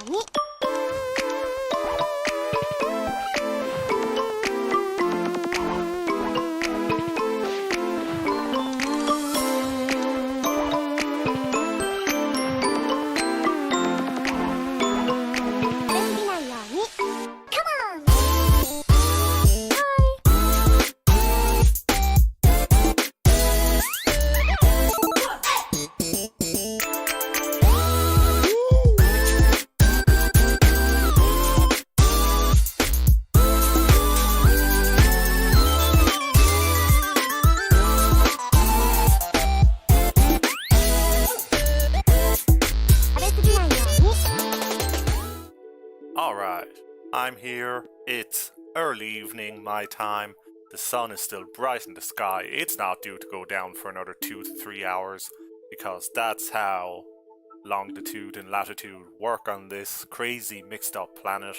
に Alright, I'm here. It's early evening, my time. The sun is still bright in the sky. It's not due to go down for another 2 to 3 hours, because that's how longitude and latitude work on this crazy mixed up planet.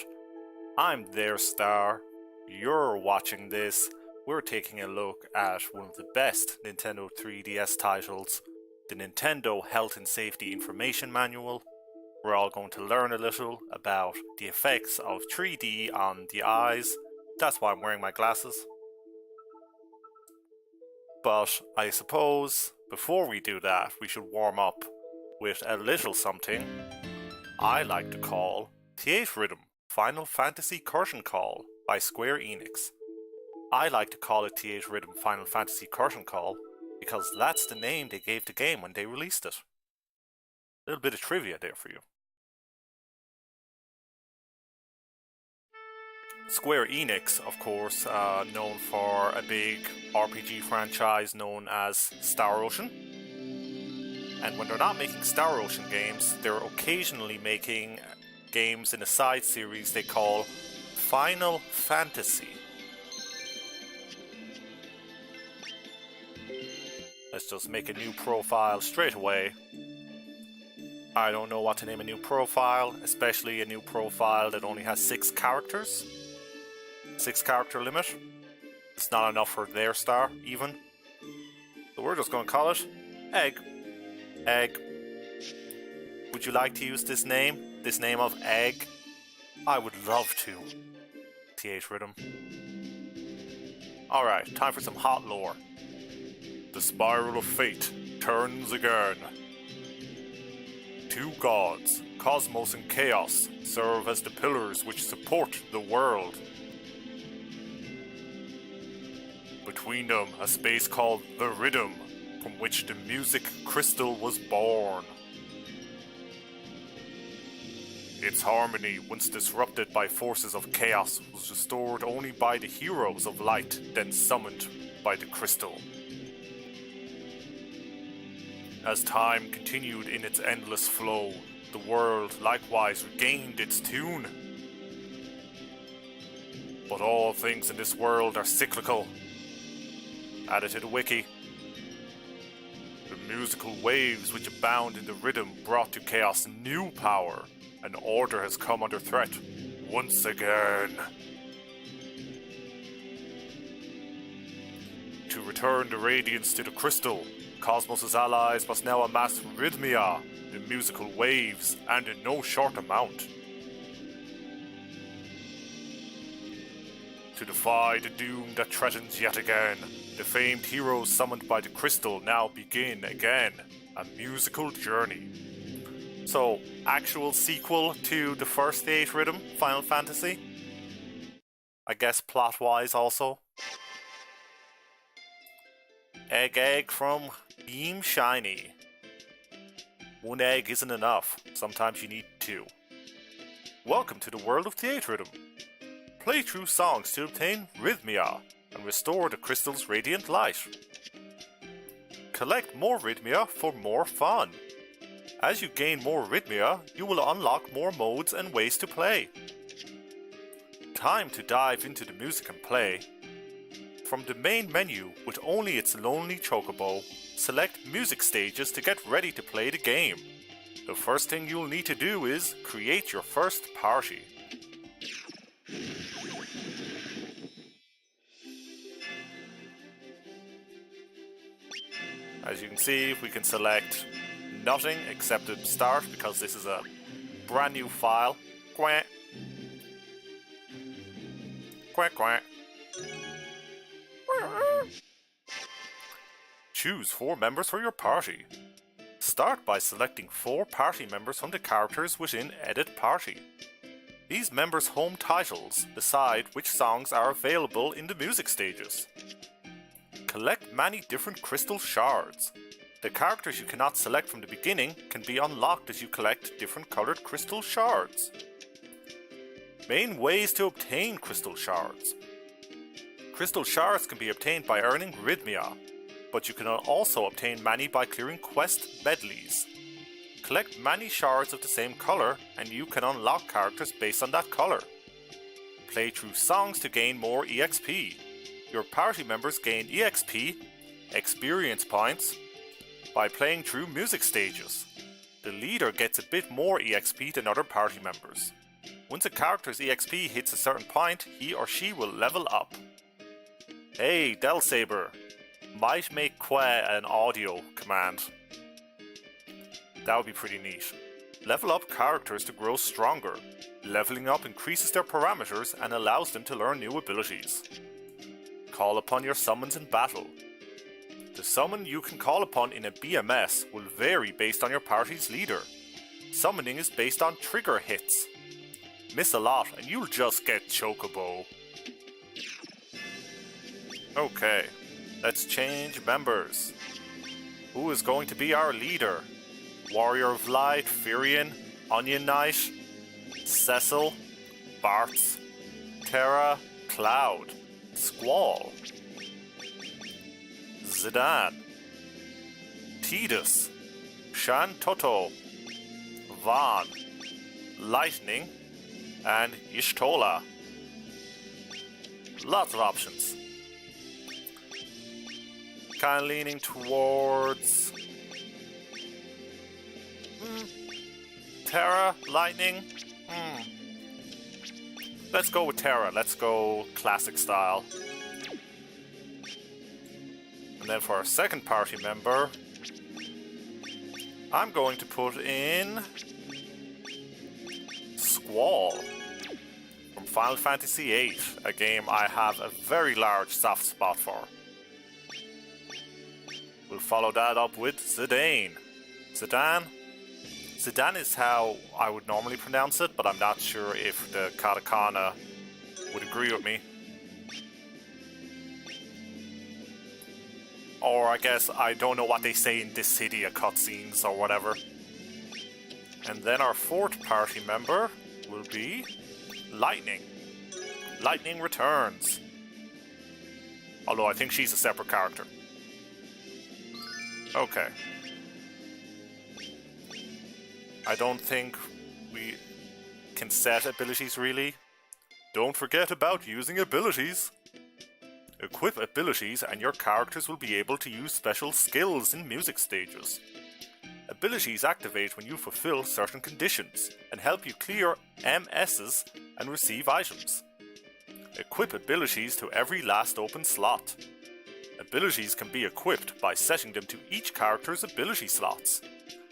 I'm their star. You're watching this. We're taking a look at one of the best Nintendo 3DS titles, the Nintendo Health and Safety Information Manual. We're all going to learn a little about the effects of 3D on the eyes. That's why I'm wearing my glasses. But I suppose before we do that, we should warm up with a little something I like to call Theatrhythm Final Fantasy Curtain Call by Square Enix. I like to call it Theatrhythm Final Fantasy Curtain Call because that's the name they gave the game when they released it. A little bit of trivia there for you. Square Enix, of course, known for a big RPG franchise known as Star Ocean. And when they're not making Star Ocean games, they're occasionally making games in a side series they call Final Fantasy. Let's just make a new profile straight away. I don't know what to name a new profile, especially a new profile that only has 6 characters. 6 character limit. It's not enough for their star, even. So we're just going to call it Egg. Egg. Would you like to use this name? This name of Egg? I would love to. Theatrhythm. Alright, time for some hot lore. The spiral of fate turns again. 2 gods, Cosmos and Chaos, serve as the pillars which support the world. Between them, a space called the Rhythm, from which the music crystal was born. Its harmony, once disrupted by forces of chaos, was restored only by the heroes of light, then summoned by the crystal. As time continued in its endless flow, the world likewise regained its tune. But all things in this world are cyclical. Added to the wiki. The musical waves which abound in the rhythm brought to chaos new power, and order has come under threat once again. To return the radiance to the crystal, Cosmos' allies must now amass Rhythmia, the musical waves, and in no short amount. To defy the doom that threatens yet again, the famed heroes summoned by the crystal now begin again a musical journey. So, actual sequel to the first Theatrhythm, Final Fantasy? I guess plot-wise also. Egg from Beam Shiny. 1 egg isn't enough, sometimes you need 2. Welcome to the world of Theatrhythm. Play through songs to obtain Rhythmia and restore the crystal's radiant light. Collect more Rhythmia for more fun. As you gain more Rhythmia, you will unlock more modes and ways to play. Time to dive into the music and play. From the main menu, with only its lonely chocobo, select music stages to get ready to play the game. The first thing you'll need to do is create your first party. As you can see, we can select nothing except the start because this is a brand new file. Quack. Quack quack. Choose 4 members for your party. Start by selecting 4 party members from the characters within Edit Party. These members' home titles decide which songs are available in the music stages. Collect many different crystal shards. The characters you cannot select from the beginning can be unlocked as you collect different colored crystal shards. Main ways to obtain crystal shards. Crystal shards can be obtained by earning Rhythmia, but you can also obtain many by clearing quest medleys. Collect many shards of the same color and you can unlock characters based on that color. Play through songs to gain more EXP. Your party members gain EXP, experience points, by playing through music stages. The leader gets a bit more EXP than other party members. Once a character's EXP hits a certain point, he or she will level up. Hey, Delsaber, might make Qua an audio command. That would be pretty neat. Level up characters to grow stronger. Leveling up increases their parameters and allows them to learn new abilities. Call upon your summons in battle. The summon you can call upon in a BMS will vary based on your party's leader. Summoning is based on trigger hits. Miss a lot and you'll just get Chocobo. Okay, let's change members. Who is going to be our leader? Warrior of Light, Firion, Onion Knight, Cecil, Bartz, Terra, Cloud, Squall, Zidane, Tidus, Shan Toto, Vaughn, Lightning, and Y'shtola. Lots of options. Kind of leaning towards Terra, Lightning. Let's go with Terra. Let's go classic style. And then for our second party member, I'm going to put in Squall from Final Fantasy VIII, a game I have a very large soft spot for. We'll follow that up with Zidane. Zidane? Zidane is how I would normally pronounce it, but I'm not sure if the katakana would agree with me. Or I guess I don't know what they say in this city at cutscenes or whatever. And then our fourth party member will be Lightning. Lightning returns. Although I think she's a separate character. Okay. I don't think we can set abilities really. Don't forget about using abilities. Equip abilities and your characters will be able to use special skills in music stages. Abilities activate when you fulfill certain conditions and help you clear MSs and receive items. Equip abilities to every last open slot. Abilities can be equipped by setting them to each character's ability slots.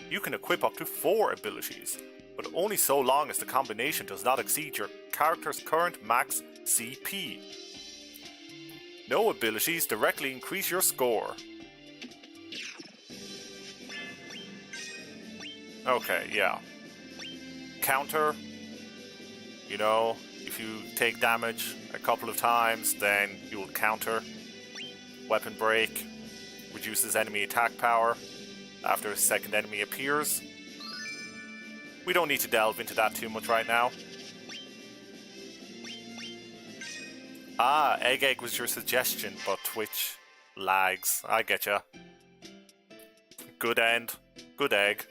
You can equip up to 4 abilities, but only so long as the combination does not exceed your character's current max CP. No abilities directly increase your score. Okay, yeah. Counter. You know, if you take damage a couple of times, then you'll counter. Weapon break. Reduces enemy attack power after a second enemy appears. We don't need to delve into that too much right now. Ah, Egg was your suggestion, but Twitch lags. I getcha. Good end. Good egg.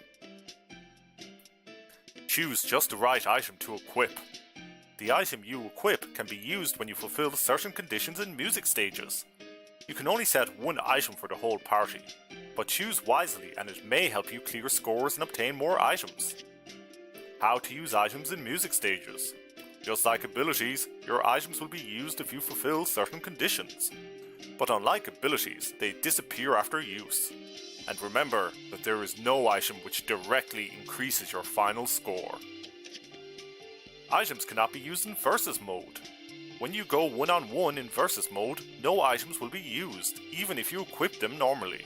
Choose just the right item to equip. The item you equip can be used when you fulfill certain conditions in music stages. You can only set one item for the whole party, but choose wisely and it may help you clear scores and obtain more items. How to use items in music stages. Just like abilities, your items will be used if you fulfill certain conditions. But unlike abilities, they disappear after use. And remember that there is no item which directly increases your final score. Items cannot be used in versus mode. When you go one-on-one in versus mode, no items will be used, even if you equip them normally.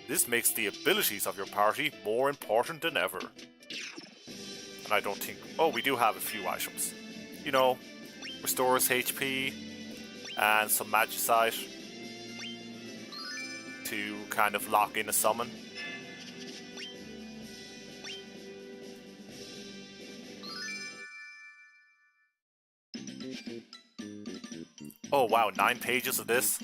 This makes the abilities of your party more important than ever. And I don't think... Oh, we do have a few items. You know, restores HP and some Magicite to kind of lock in a summon. Oh wow, 9 pages of this?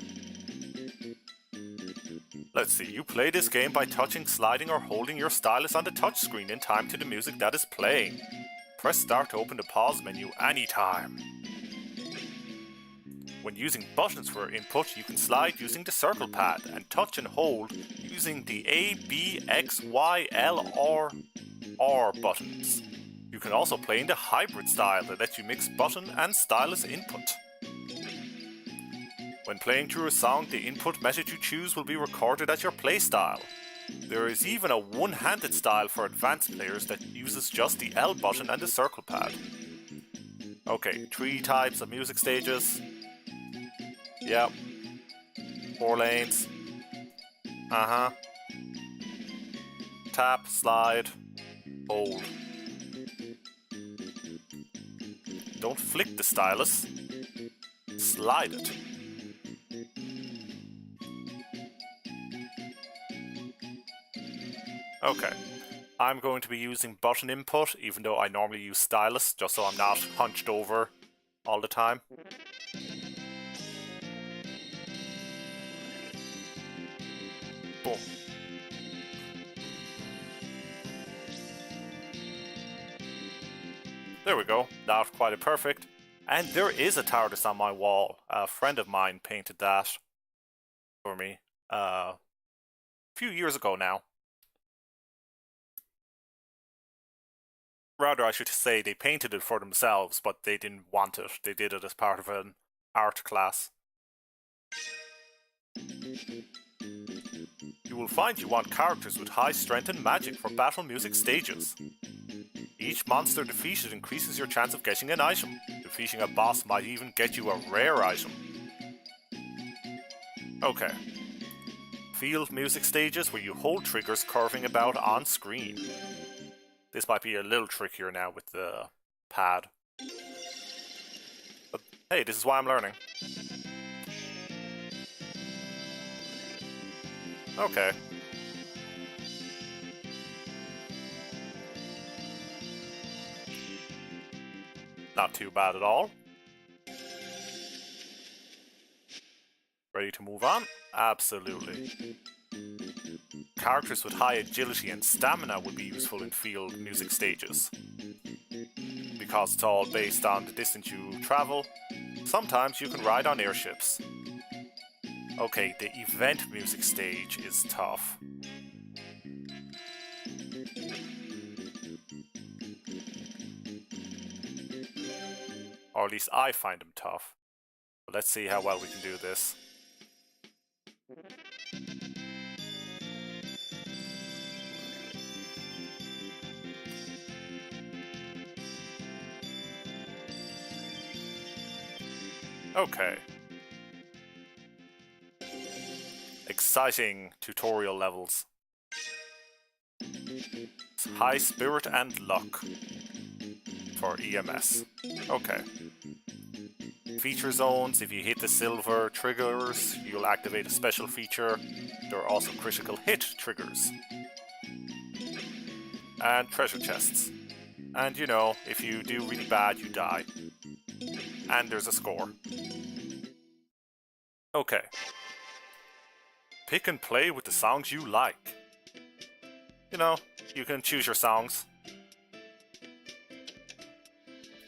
Let's see, you play this game by touching, sliding or holding your stylus on the touchscreen in time to the music that is playing. Press start to open the pause menu anytime. When using buttons for input, you can slide using the circle pad and touch and hold using the A, B, X, Y, L or R buttons. You can also play in the hybrid style that lets you mix button and stylus input. When playing through a song, the input method you choose will be recorded as your playstyle. There is even a one-handed style for advanced players that uses just the L button and the circle pad. Okay, 3 types of music stages. Yep. 4 lanes. Tap, slide, hold. Don't flick the stylus. Slide it. Okay, I'm going to be using button input, even though I normally use stylus, just so I'm not hunched over all the time. Boom. There we go, not quite perfect. And there is a TARDIS on my wall. A friend of mine painted that for me a few years ago now. Rather, I should say they painted it for themselves, but they didn't want it. They did it as part of an art class. You will find you want characters with high strength and magic for battle music stages. Each monster defeated increases your chance of getting an item. Defeating a boss might even get you a rare item. Okay. Field music stages where you hold triggers curving about on screen. This might be a little trickier now with the pad. But hey, this is why I'm learning. Okay. Not too bad at all. Ready to move on? Absolutely. Characters with high agility and stamina would be useful in field music stages. Because it's all based on the distance you travel, sometimes you can ride on airships. Okay, the event music stage is tough. Or at least I find them tough. But let's see how well we can do this. Okay. Exciting tutorial levels. High spirit and luck for EMS. Okay. Feature zones. If you hit the silver triggers, you'll activate a special feature. There are also critical hit triggers. And treasure chests. And you know, if you do really bad, you die. And there's a score. Okay. Pick and play with the songs you like. You know, you can choose your songs.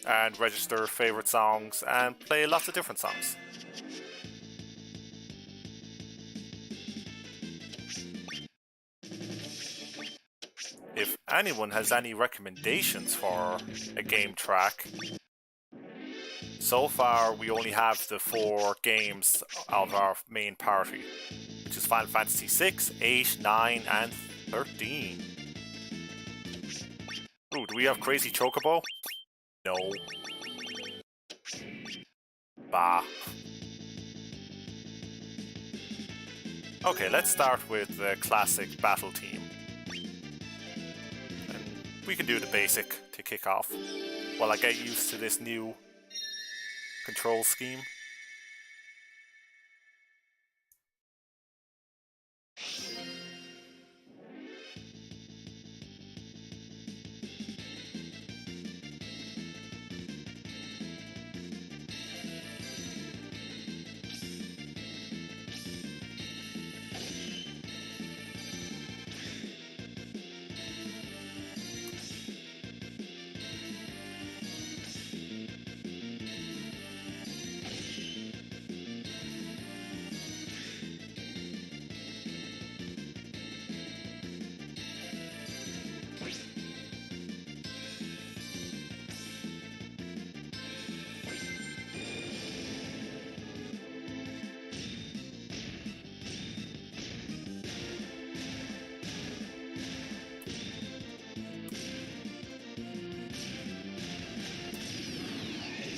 And register favorite songs and play lots of different songs. If anyone has any recommendations for a game track, so far we only have the 4 games of our main party, which is Final Fantasy 6, 8, 9, and 13. Ooh, do we have Crazy Chocobo? No. Bah. Okay, let's start with the classic battle team. And we can do the basic to kick off while I get used to this new control scheme.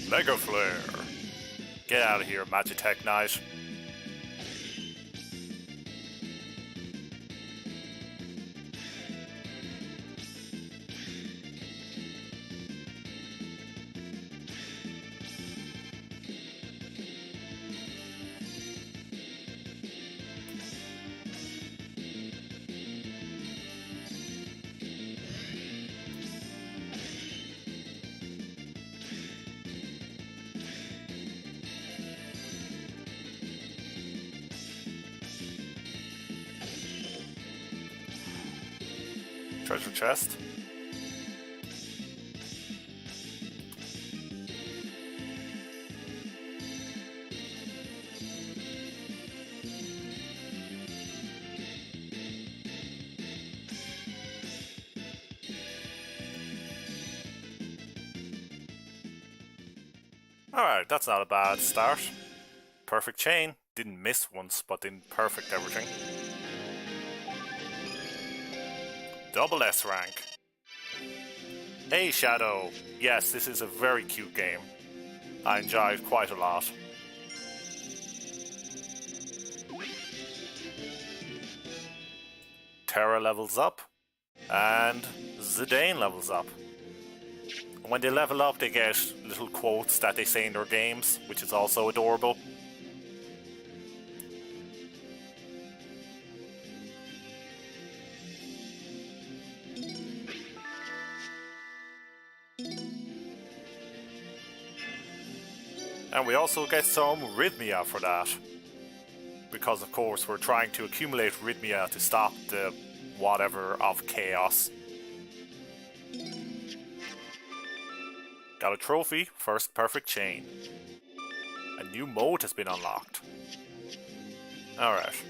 Mega Flare! Get out of here, Magitech Knight. Treasure chest. Alright, that's not a bad start. Perfect chain. Didn't miss once, but didn't perfect everything. Double S rank. Hey Shadow. Yes, this is a very cute game. I enjoy it quite a lot. Terra levels up, and Zidane levels up. When they level up, they get little quotes that they say in their games, which is also adorable. And we also get some Rhythmia for that. Because of course we're trying to accumulate Rhythmia to stop the whatever of chaos. Got a trophy, first perfect chain. A new mode has been unlocked. Alright,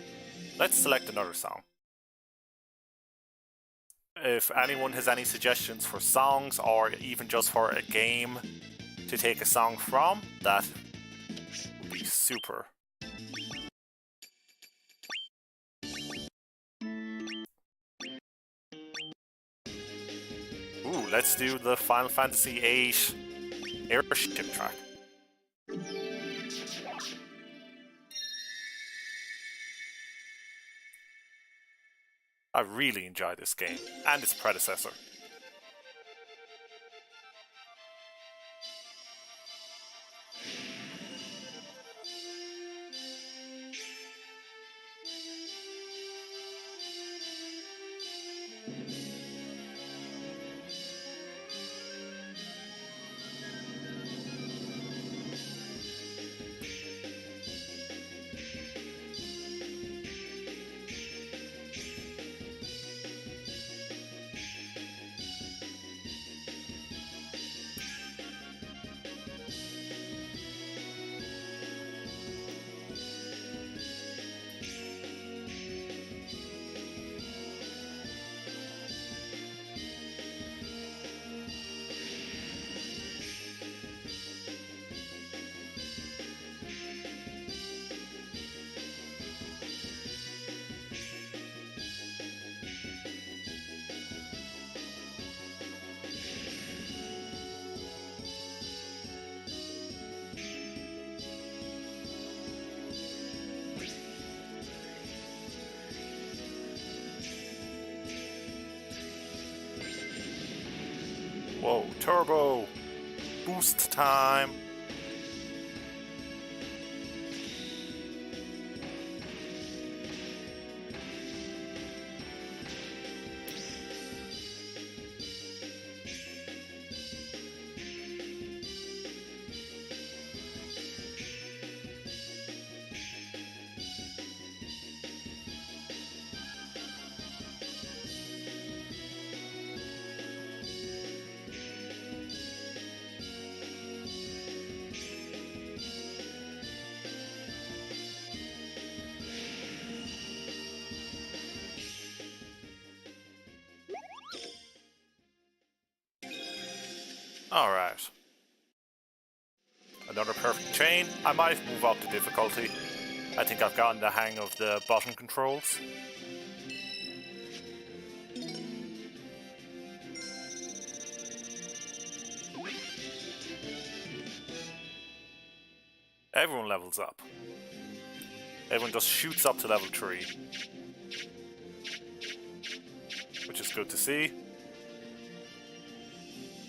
let's select another song. If anyone has any suggestions for songs or even just for a game to take a song from, that would be super. Ooh, let's do the Final Fantasy VIII airship track. I really enjoy this game, and its predecessor. Whoa, turbo! Boost time! Alright. Another perfect chain. I might move up the difficulty. I think I've gotten the hang of the button controls. Everyone levels up. Everyone just shoots up to level 3. Which is good to see.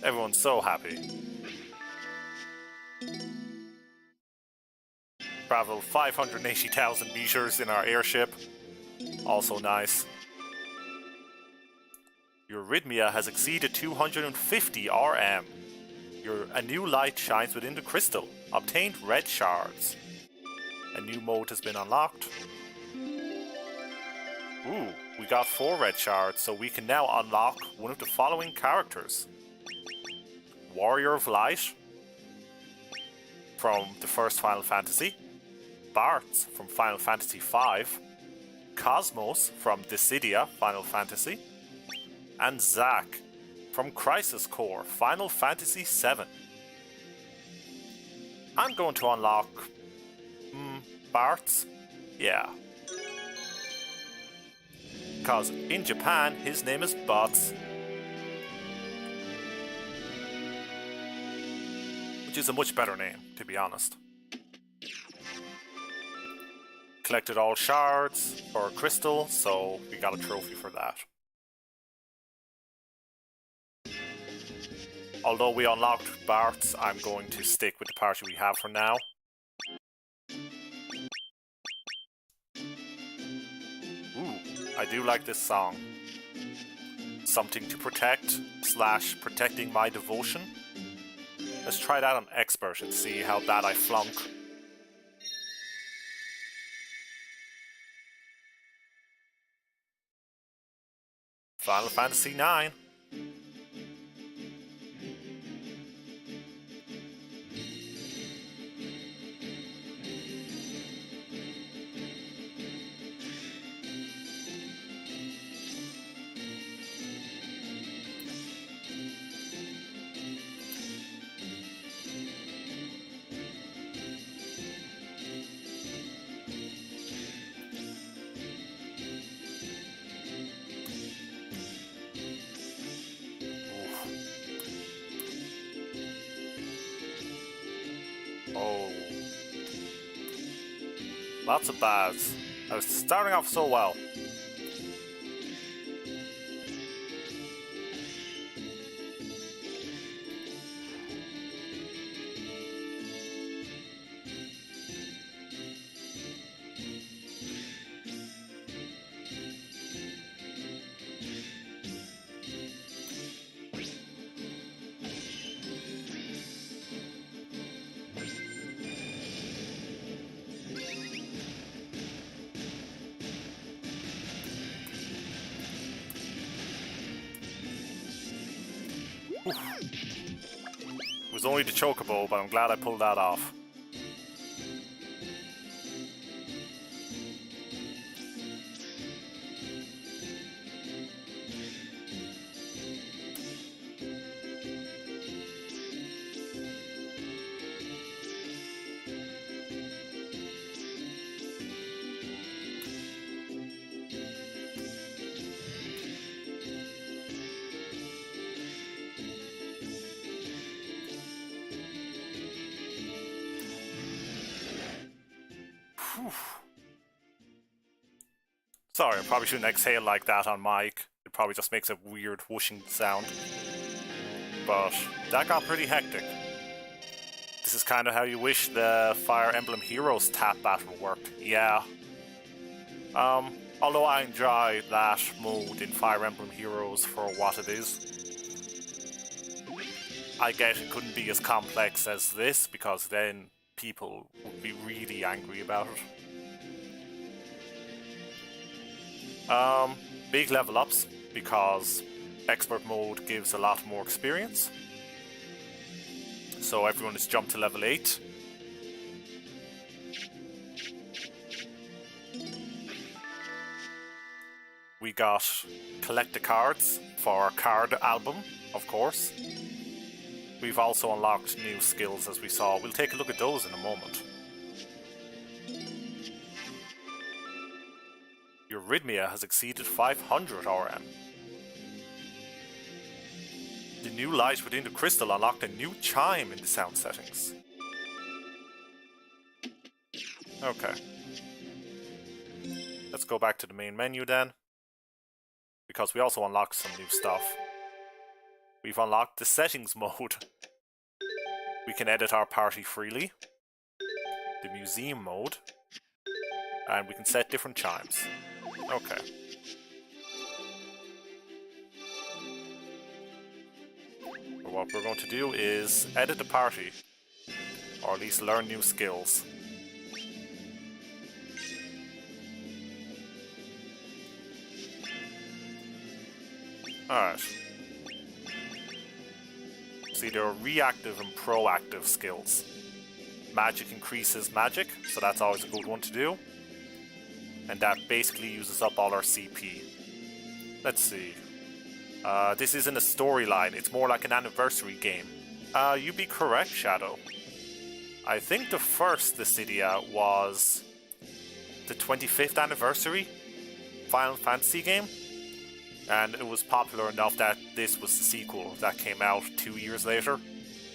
Everyone's so happy. Travel 580,000 meters in our airship. Also nice. Your arrhythmia has exceeded 250 RM. A new light shines within the crystal. Obtained red shards. A new mode has been unlocked. Ooh, we got 4 red shards, so we can now unlock one of the following characters. Warrior of Light from the first Final Fantasy. Bartz from Final Fantasy V. Cosmos from Dissidia Final Fantasy. And Zack from Crisis Core Final Fantasy VII. I'm going to unlock Bartz. Yeah. Because in Japan, his name is Bots. Which is a much better name, to be honest. Collected all shards for a crystal, so we got a trophy for that. Although we unlocked Bartz, I'm going to stick with the party we have for now. Ooh, I do like this song. Something to protect / protecting my devotion. Let's try that on Expert and see how bad I flunk. Final Fantasy IX. Oh. Lots of bads. I was starting off so well. It was only the chocobo, but I'm glad I pulled that off. Sorry, I probably shouldn't exhale like that on mic. It probably just makes a weird whooshing sound. but that got pretty hectic. This is kind of how you wish the Fire Emblem Heroes tap battle worked. Yeah. Although I enjoy that mode in Fire Emblem Heroes for what it is. I get it couldn't be as complex as this, because then people would be really angry about it. Big level ups, because expert mode gives a lot more experience. So everyone has jumped to level 8. We got collect the cards for our card album, of course. We've also unlocked new skills, as we saw. We'll take a look at those in a moment. Your Rhythmia has exceeded 500 RM. The new light within the crystal unlocked a new chime in the sound settings. Okay. Let's go back to the main menu then, because we also unlocked some new stuff. We've unlocked the settings mode. We can edit our party freely. The museum mode. And we can set different chimes. Okay. But what we're going to do is edit the party, or at least learn new skills. Alright. See, there are reactive and proactive skills. Magic increases magic, so that's always a good one to do. And that basically uses up all our CP. Let's see. This isn't a storyline, it's more like an anniversary game. You'd be correct, Shadow. I think the first Dissidia was the 25th anniversary Final Fantasy game. And it was popular enough that this was the sequel that came out 2 years later.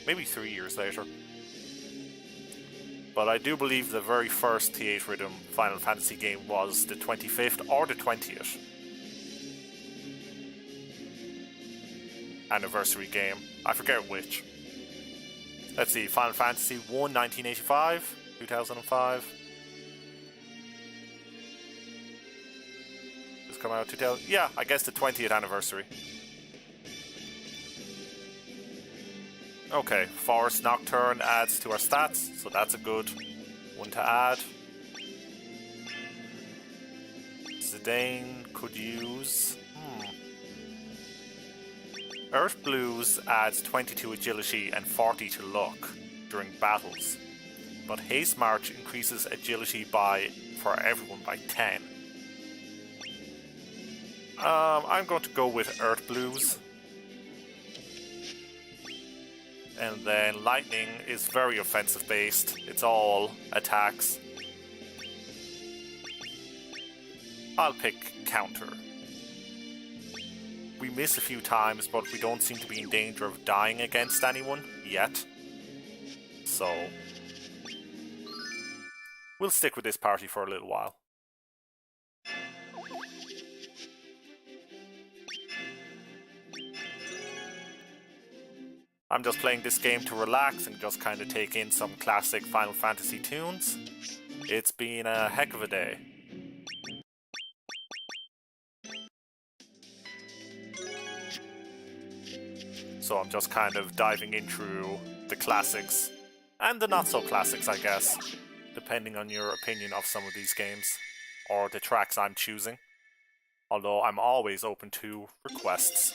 Maybe 3 years later. But I do believe the very first Theatrhythm Final Fantasy game was the 25th or the 20th anniversary game. I forget which. Let's see, Final Fantasy 1, 1985, 2005. This come out 2000. Yeah, I guess the 20th anniversary. Okay, Forest Nocturne adds to our stats, so that's a good one to add. Zidane could use... Earth Blues adds 20 to agility and 40 to luck during battles, but Haste March increases agility for everyone by 10. I'm going to go with Earth Blues. And then Lightning is very offensive based. It's all attacks. I'll pick Counter. We miss a few times, but we don't seem to be in danger of dying against anyone yet. So we'll stick with this party for a little while. I'm just playing this game to relax and just kind of take in some classic Final Fantasy tunes. It's been a heck of a day. So I'm just kind of diving in through the classics, and the not so classics, I guess, depending on your opinion of some of these games, or the tracks I'm choosing, although I'm always open to requests.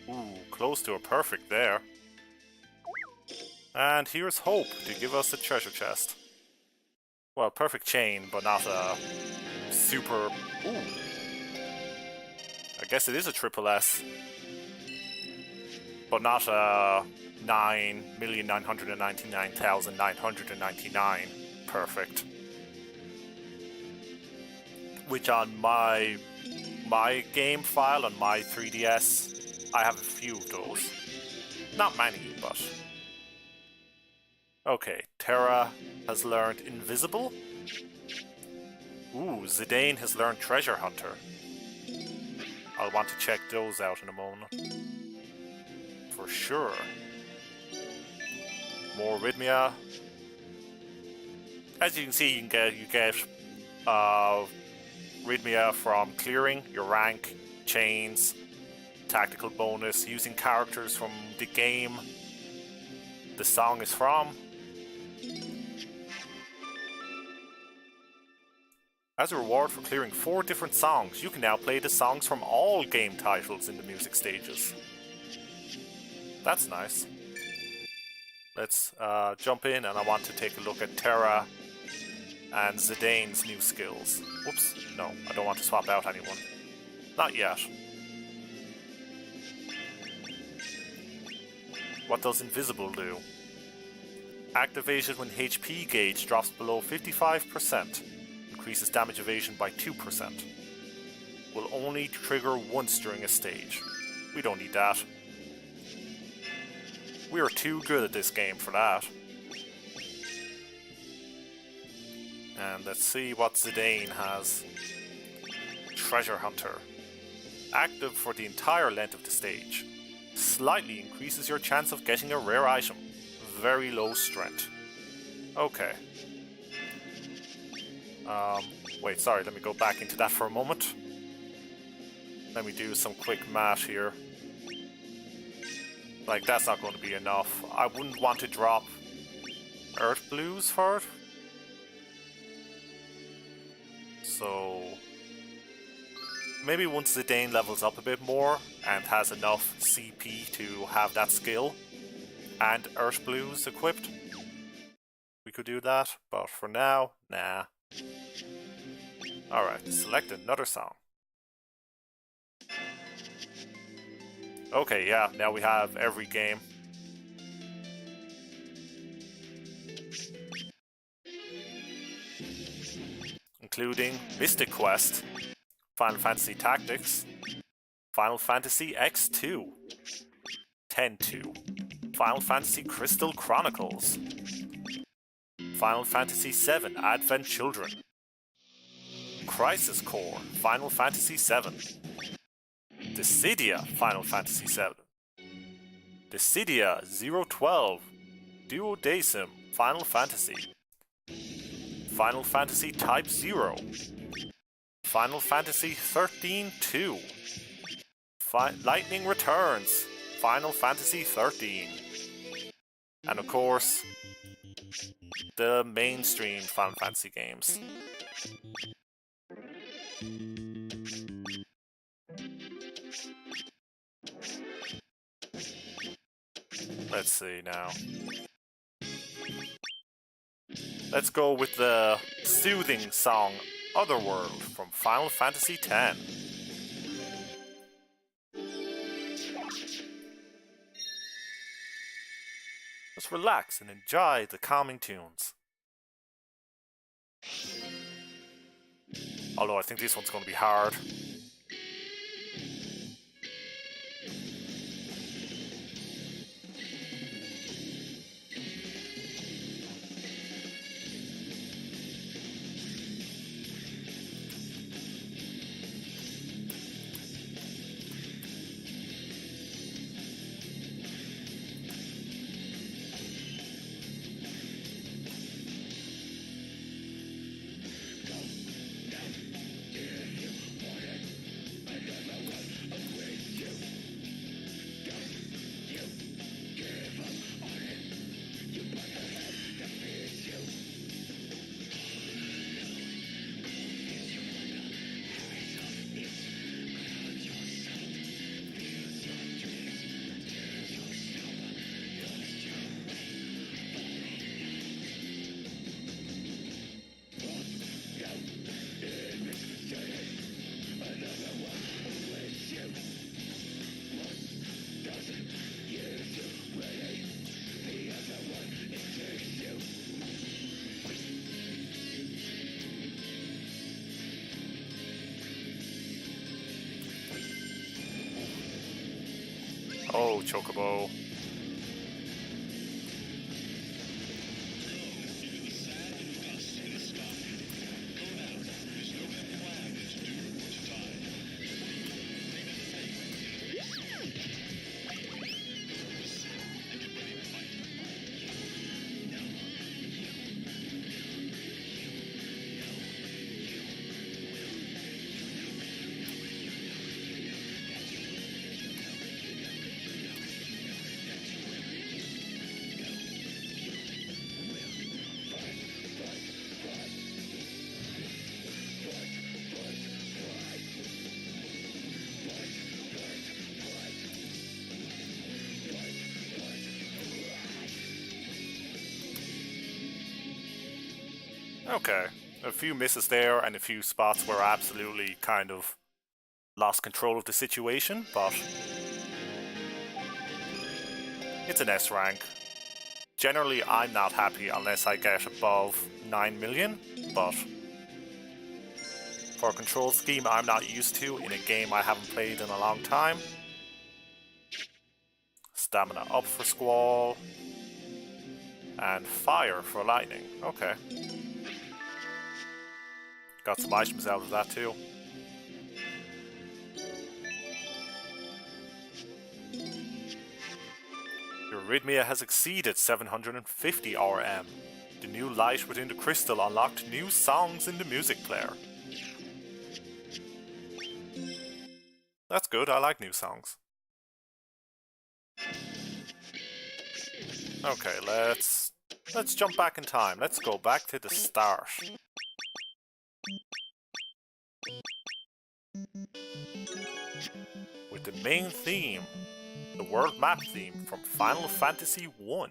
Ooh, close to a perfect there. And here's Hope to give us a treasure chest. Well, perfect chain, but not a super... Ooh. I guess it is a triple S. But not a 9,999,999. Perfect. Which on my game file on my 3DS, I have a few of those. Not many, but... Okay, Terra has learned Invisible. Ooh, Zidane has learned Treasure Hunter. I'll want to check those out in a moment. For sure. More Rhythmia. As you can see, you get Rhythmia from clearing your rank, chains, tactical bonus, using characters from the game the song is from. As a reward for clearing 4 different songs, you can now play the songs from all game titles in the music stages. That's nice. Let's jump in, and I want to take a look at Terra and Zidane's new skills. Whoops, no, I don't want to swap out anyone. Not yet. What does Invisible do? Activated when HP gauge drops below 55%. Increases damage evasion by 2%. Will only trigger once during a stage. We don't need that. We are too good at this game for that. And let's see what Zidane has. Treasure Hunter. Active for the entire length of the stage. Slightly increases your chance of getting a rare item. Very low strength. Okay. Wait, sorry, let me go back into that for a moment. Let me do some quick math here. Like, that's not going to be enough. I wouldn't want to drop Earth Blues for it. So... maybe once Zidane levels up a bit more and has enough CP to have that skill and Earth Blues equipped, we could do that, but for now, nah. Alright, select another song. Okay, yeah, now we have every game. Including Mystic Quest, Final Fantasy Tactics, Final Fantasy X2, 10-2, Final Fantasy Crystal Chronicles, Final Fantasy VII Advent Children, Crisis Core Final Fantasy VII, Dissidia Final Fantasy VII, Dissidia 012 Duodecim Final Fantasy, Final Fantasy Type 0, Final Fantasy 13-2, Lightning Returns Final Fantasy 13, and of course the mainstream Final Fantasy games. Let's see now. Let's go with the soothing song Otherworld from Final Fantasy X. Just relax and enjoy the calming tunes. Although I think this one's going to be hard. Oh, Chocobo. Okay, a few misses there and a few spots where I absolutely kind of lost control of the situation, but it's an S rank. Generally, I'm not happy unless I get above 9 million, but for a control scheme I'm not used to in a game I haven't played in a long time. Stamina up for Squall, and fire for lightning. Okay. Got some items out of that too. Your arrhythmia has exceeded 750 RM. The new light within the crystal unlocked new songs in the music player. That's good, I like new songs. Okay, let's jump back in time. Let's go back to the start. With the main theme, the world map theme from Final Fantasy I.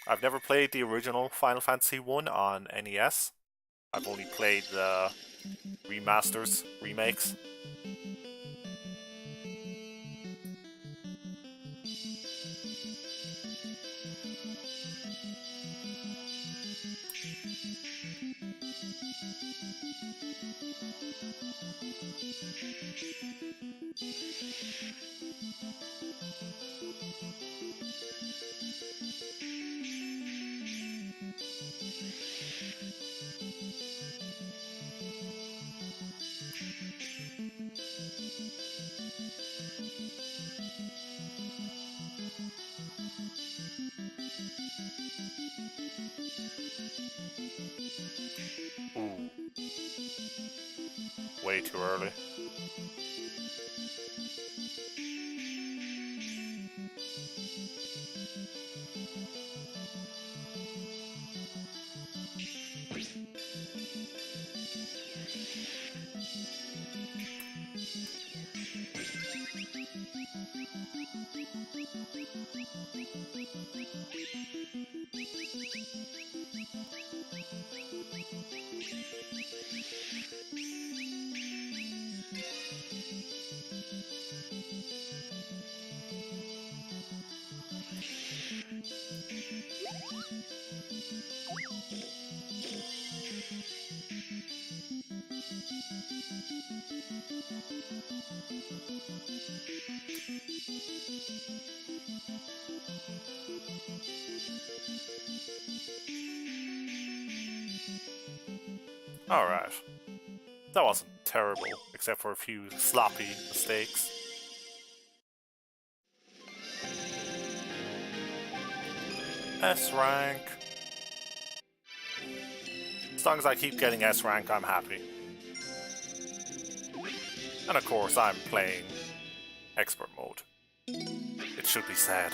I've never played the original Final Fantasy I on NES. I've only played the remasters, remakes. Ooh. Way too early. Alright. That wasn't terrible, except for a few sloppy mistakes. S rank. As long as I keep getting S rank, I'm happy. And of course, I'm playing expert mode. It should be said.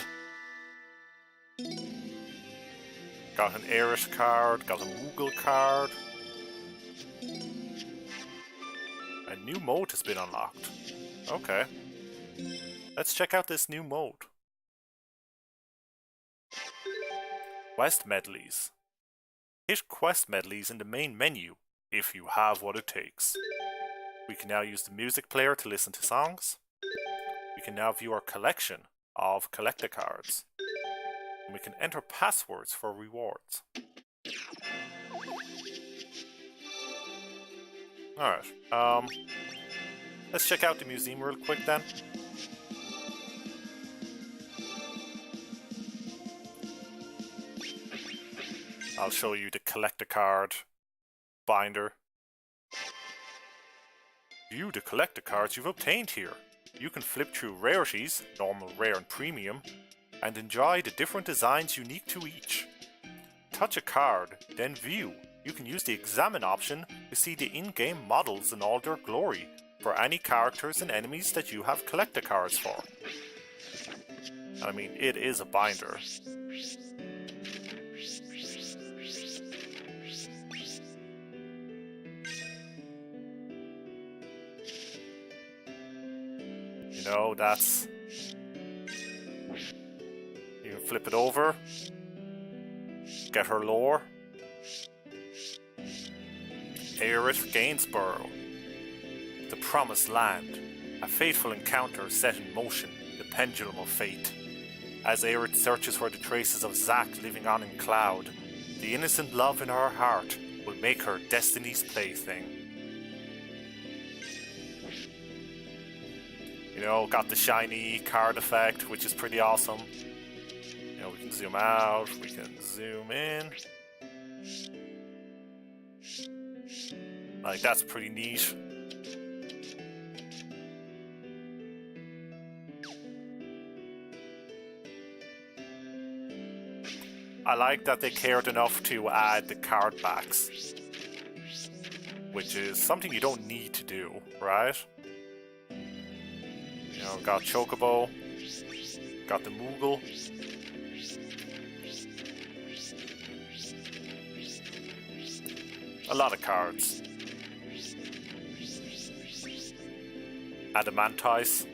Got an Irish card, got a Moogle card. A new mode has been unlocked. Okay. Let's check out this new mode. Quest medleys. Hit quest medleys in the main menu, if you have what it takes. We can now use the music player to listen to songs. We can now view our collection of collector cards. And we can enter passwords for rewards. Alright, Let's check out the museum real quick then. I'll show you the collect a card binder. View the collector cards you've obtained here. You can flip through rarities, normal, rare and premium, and enjoy the different designs unique to each. Touch a card, then view. You can use the examine option to see the in-game models in all their glory for any characters and enemies that you have collector cards for. I mean, it is a binder. You know, that's... You can flip it over, get her lore. Aerith Gainsborough, the Promised Land, a fateful encounter set in motion, the pendulum of fate. As Aerith searches for the traces of Zack living on in Cloud, the innocent love in her heart will make her destiny's plaything. You know, got the shiny card effect, which is pretty awesome. You know, we can zoom out, we can zoom in. Like, that's pretty neat. I like that they cared enough to add the card backs, which is something you don't need to do, right? You know, got Chocobo, got the Moogle. A lot of cards. Adamantice.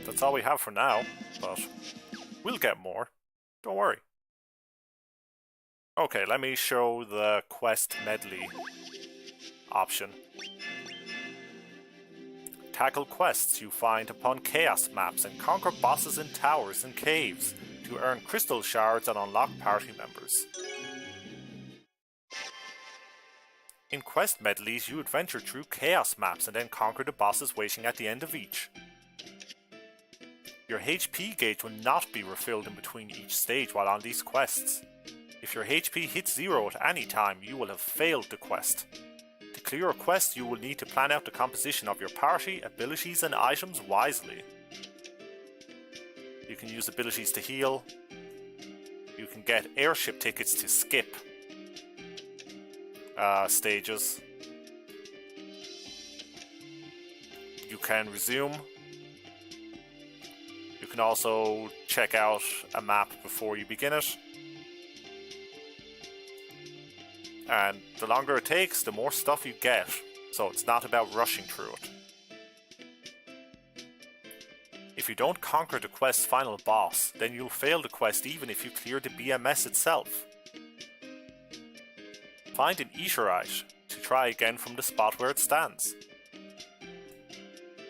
That's all we have for now, but we'll get more. Don't worry. Okay, let me show the quest medley option. Tackle quests you find upon chaos maps and conquer bosses in towers and caves to earn crystal shards and unlock party members. In quest medleys, you adventure through chaos maps and then conquer the bosses waiting at the end of each. Your HP gauge will not be refilled in between each stage while on these quests. If your HP hits 0 at any time, you will have failed the quest. To clear a quest, you will need to plan out the composition of your party, abilities and items wisely. You can use abilities to heal. You can get airship tickets to skip stages. You can resume. You can also check out a map before you begin it. And the longer it takes, the more stuff you get. So it's not about rushing through it. If you don't conquer the quest's final boss, then you'll fail the quest even if you clear the BMS itself. Find an Aetheryte to try again from the spot where it stands.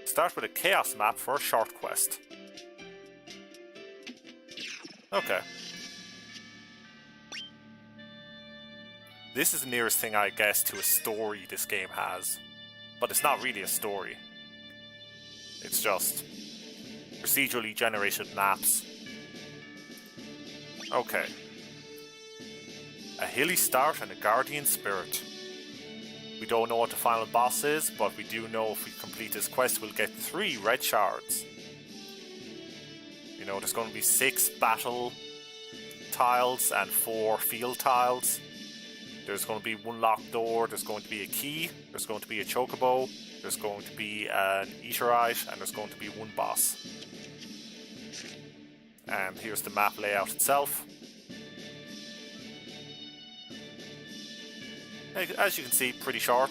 Start with a chaos map for a short quest. Okay. This is the nearest thing, I guess, to a story this game has. But it's not really a story. It's just procedurally generated maps. Okay. A hilly start and a guardian spirit. We don't know what the final boss is, but we do know if we complete this quest we'll get 3 red shards. You know, there's going to be 6 battle tiles and 4 field tiles. There's going to be 1 locked door, there's going to be a key, there's going to be a chocobo, there's going to be an Aetheryte, and there's going to be 1 boss. And here's the map layout itself. As you can see, pretty short.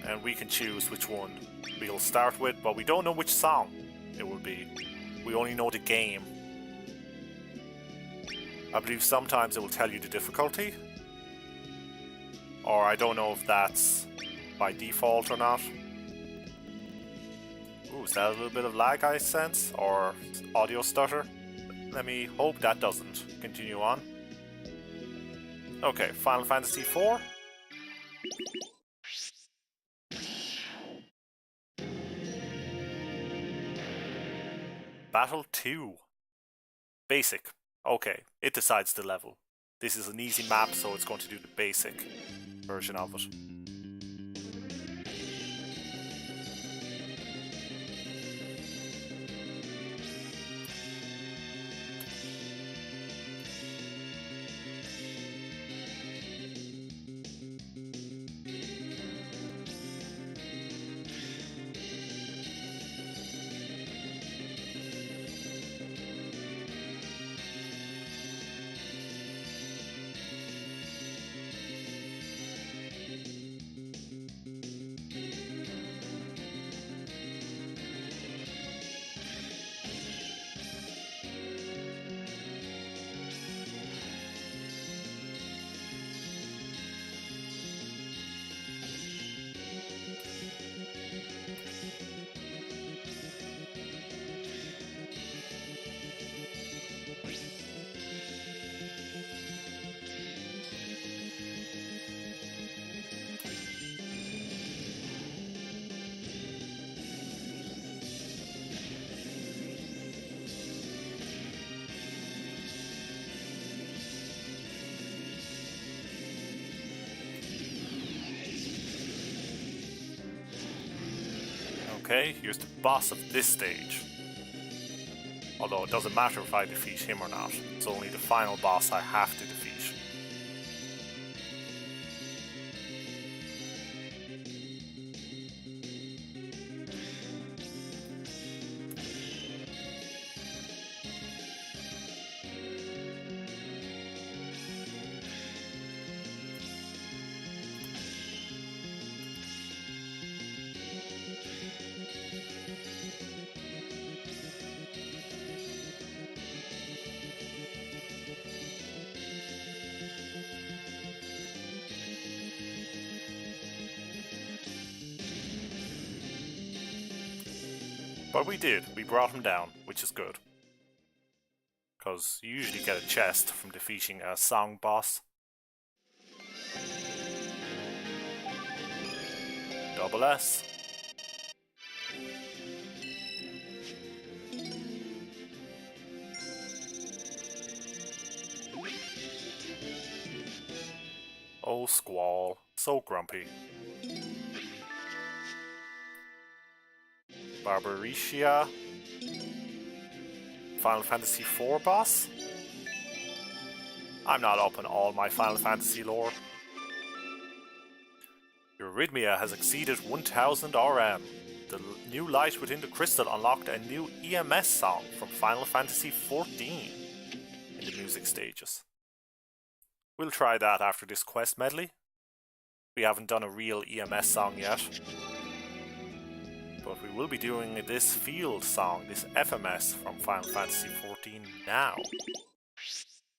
And we can choose which one we'll start with, but we don't know which song it will be. We only know the game. I believe sometimes it will tell you the difficulty. Or I don't know if that's by default or not. Ooh, is that a little bit of lag I sense? Or audio stutter? Let me hope that doesn't. Continue on. Okay, Final Fantasy IV. Battle 2. Basic. Okay, it decides the level. This is an easy map, so it's going to do the basic version of it. Okay, here's the boss of this stage. Although it doesn't matter if I defeat him or not, it's only the final boss I have to defeat. But we did, we brought him down, which is good. Because you usually get a chest from defeating a song boss. Double S. Oh, Squall, so grumpy. Barbaricia. Final Fantasy IV boss? I'm not up on all my Final Fantasy lore. Your Eurythmia has exceeded 1000 RM. The new light within the crystal unlocked a new EMS song from Final Fantasy XIV in the music stages. We'll try that after this quest medley. We haven't done a real EMS song yet. But we will be doing this field song, this FMS from Final Fantasy XIV now.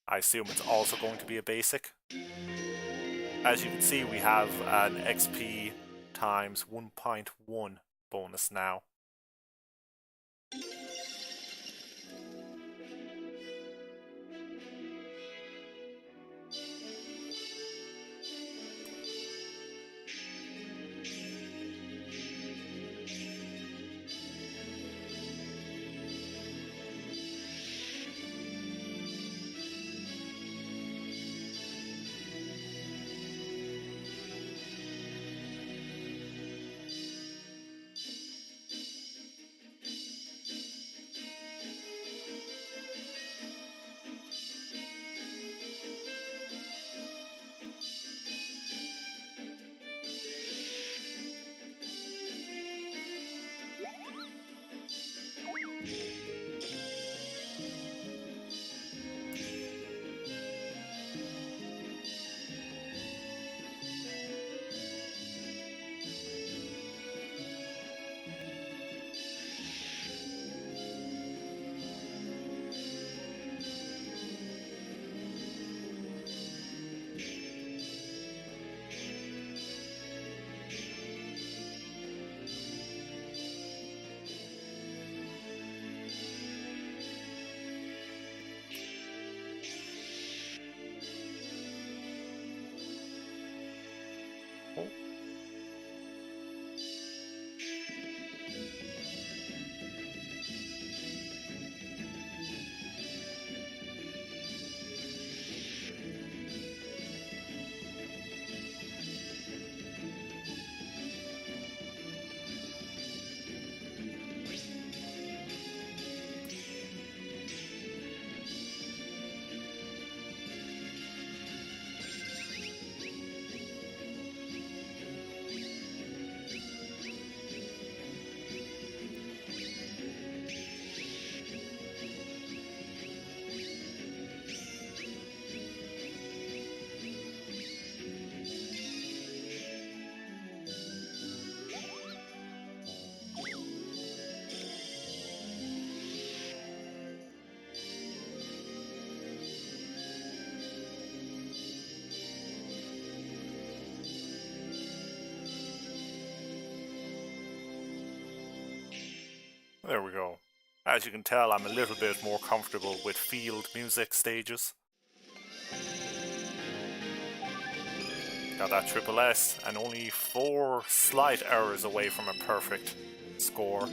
I assume it's also going to be a basic. As you can see, we have an XP times 1.1 bonus now. There we go. As you can tell, I'm a little bit more comfortable with field music stages. Got that triple S, and only 4 slight errors away from a perfect score.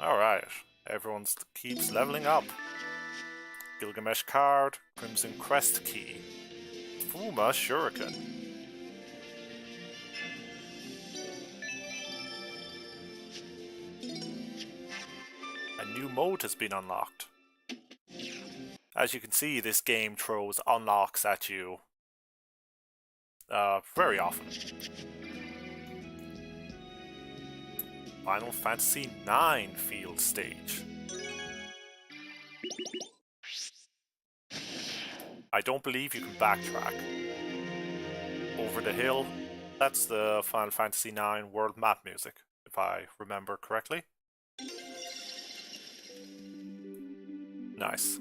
Alright, everyone keeps leveling up. Gilgamesh card, Crimson Crest key, Fuma Shuriken. A new mode has been unlocked. As you can see, this game throws unlocks at you very often. Final Fantasy IX field stage. I don't believe you can backtrack. Over the hill, that's the Final Fantasy IX world map music, if I remember correctly. Nice.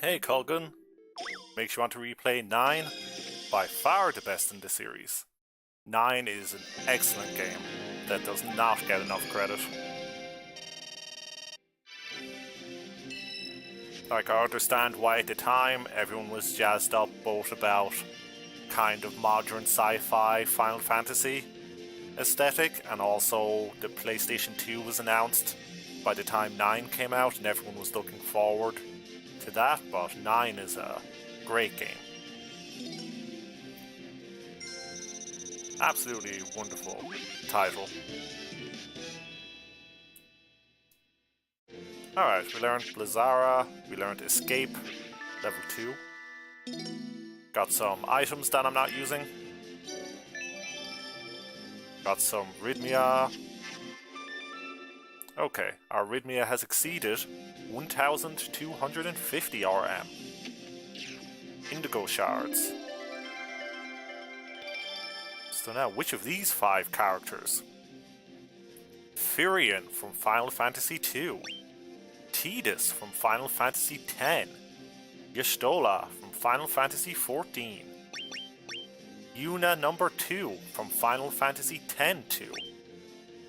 Hey Culgun, makes you want to replay 9? By far the best in the series. 9 is an excellent game that does not get enough credit. Like, I understand why at the time everyone was jazzed up both about kind of modern sci-fi Final Fantasy aesthetic, and also the PlayStation 2 was announced by the time 9 came out and everyone was looking forward to that, but 9 is a great game. Absolutely wonderful title. Alright, we learned Blizzara, we learned Escape, level 2. Got some items that I'm not using. Got some Rhythmia. Okay, our Rhythmia has exceeded 1250 RM. Indigo shards. So now, which of these 5 characters? Firion from Final Fantasy II. Tidus from Final Fantasy X. Y'shtola from Final Fantasy XIV. Yuna number 2 from Final Fantasy X-2.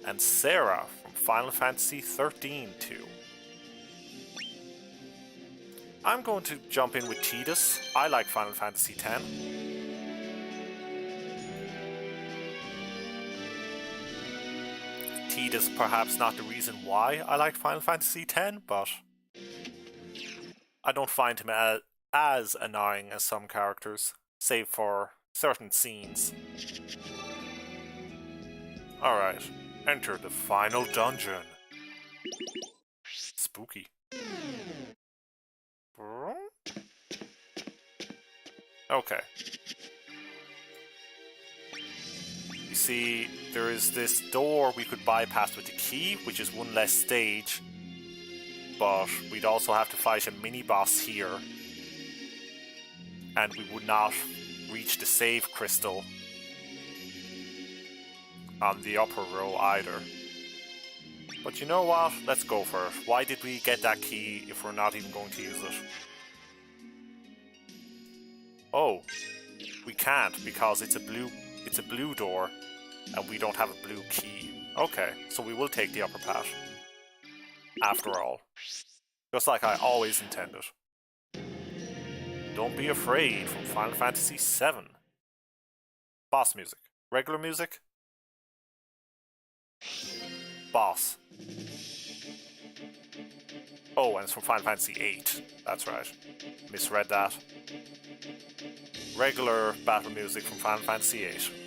And Sarah from Final Fantasy XIII-2. I'm going to jump in with Tidus. I like Final Fantasy X. Teed is perhaps not the reason why I like Final Fantasy X, but I don't find him as annoying as some characters, save for certain scenes. Alright, enter the final dungeon. Spooky. Okay. You see, there is this door we could bypass with the key, which is one less stage, but we'd also have to fight a mini-boss here, and we would not reach the save crystal on the upper row either. But you know what? Let's go for it. Why did we get that key if we're not even going to use it? Oh, we can't because it's a blue door and we don't have a blue key. Okay, so we will take the upper path. After all. Just like I always intended. Don't be afraid from Final Fantasy VII. Boss music. Regular music? Boss. Oh, and it's from Final Fantasy VIII. That's right. Misread that. Regular battle music from Final Fantasy VIII.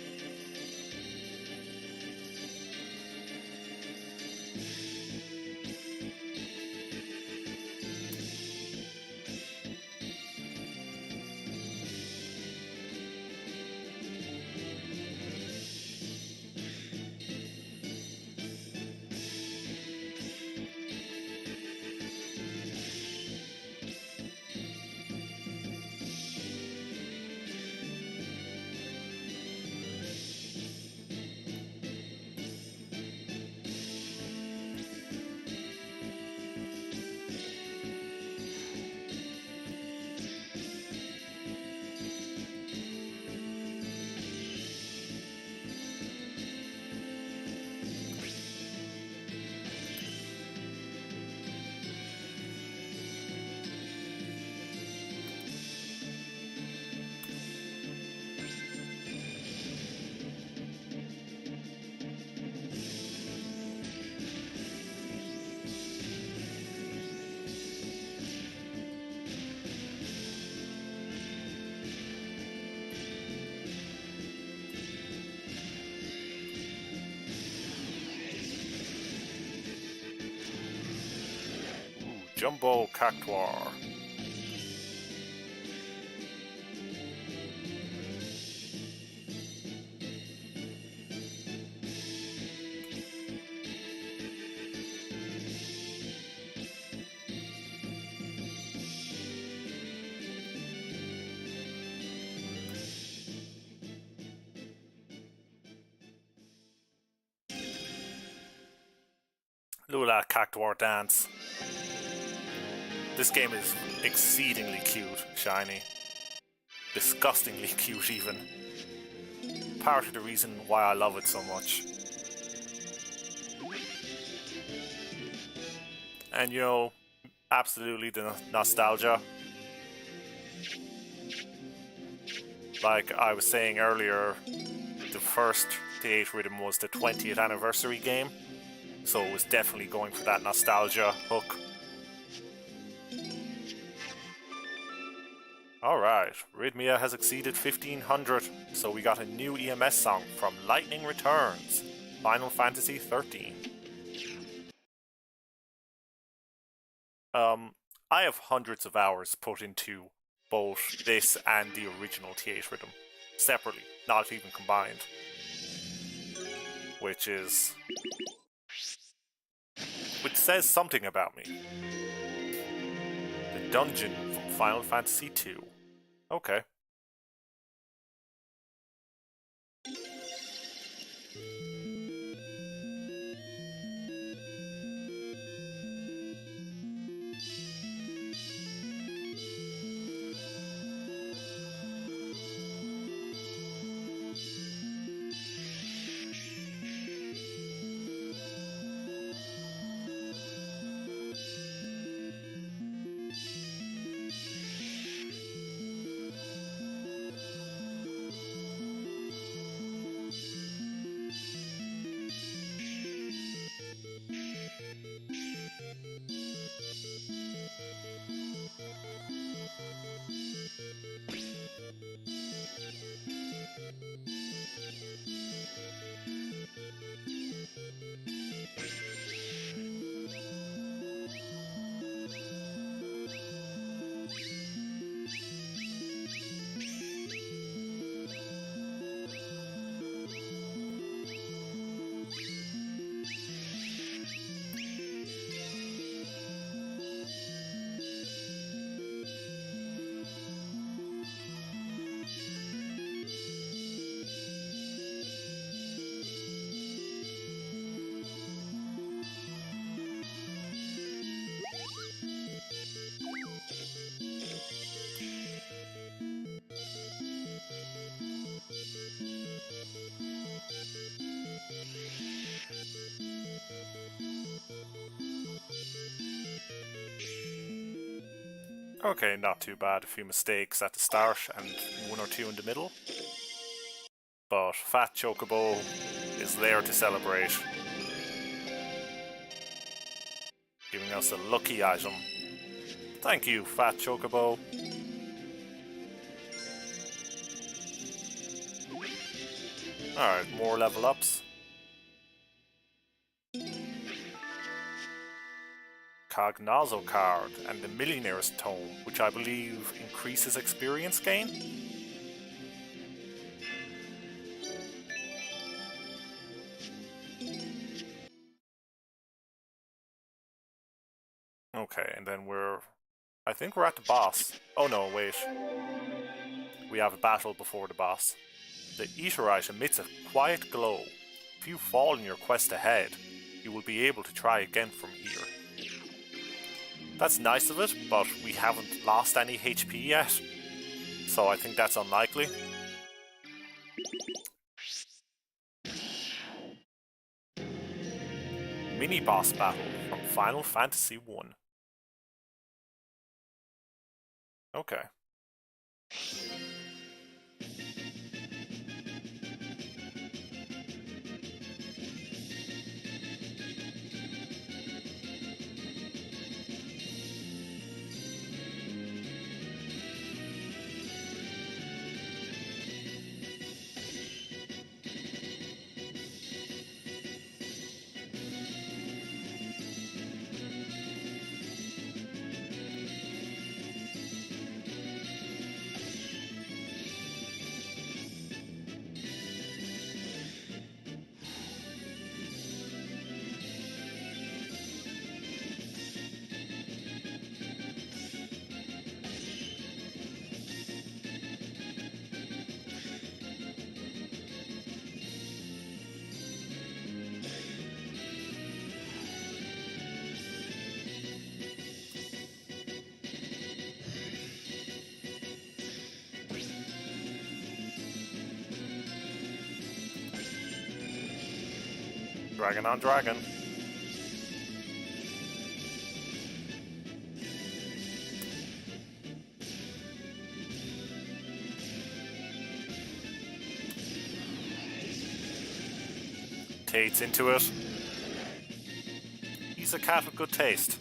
Jumbo Cactuar. Look at that Cactuar dance. This game is exceedingly cute, shiny. Disgustingly cute, even. Part of the reason why I love it so much. And you know, absolutely the nostalgia. Like I was saying earlier, the first Theatrhythm was the 20th anniversary game, so it was definitely going for that nostalgia hook. Alright, Rhythmia has exceeded 1500, so we got a new EMS song from Lightning Returns, Final Fantasy XIII. I have hundreds of hours put into both this and the original Theatrhythm, separately, not even combined. Which says something about me. The dungeon from Final Fantasy II. Okay. Okay, not too bad. A few mistakes at the start and one or two in the middle. But Fat Chocobo is there to celebrate, giving us a lucky item. Thank you, Fat Chocobo. Alright, more level ups. Cognazo card and the Millionaire's Tome, which I believe increases experience gain. Okay, and then I think we're at the boss. Oh no, wait. We have a battle before the boss. The Eaterite emits a quiet glow. If you fall in your quest ahead, you will be able to try again from here. That's nice of it, but we haven't lost any HP yet, so I think that's unlikely. Mini-boss battle from Final Fantasy 1. Okay. Dragon on dragon. Tate's into it. He's a cat with good taste.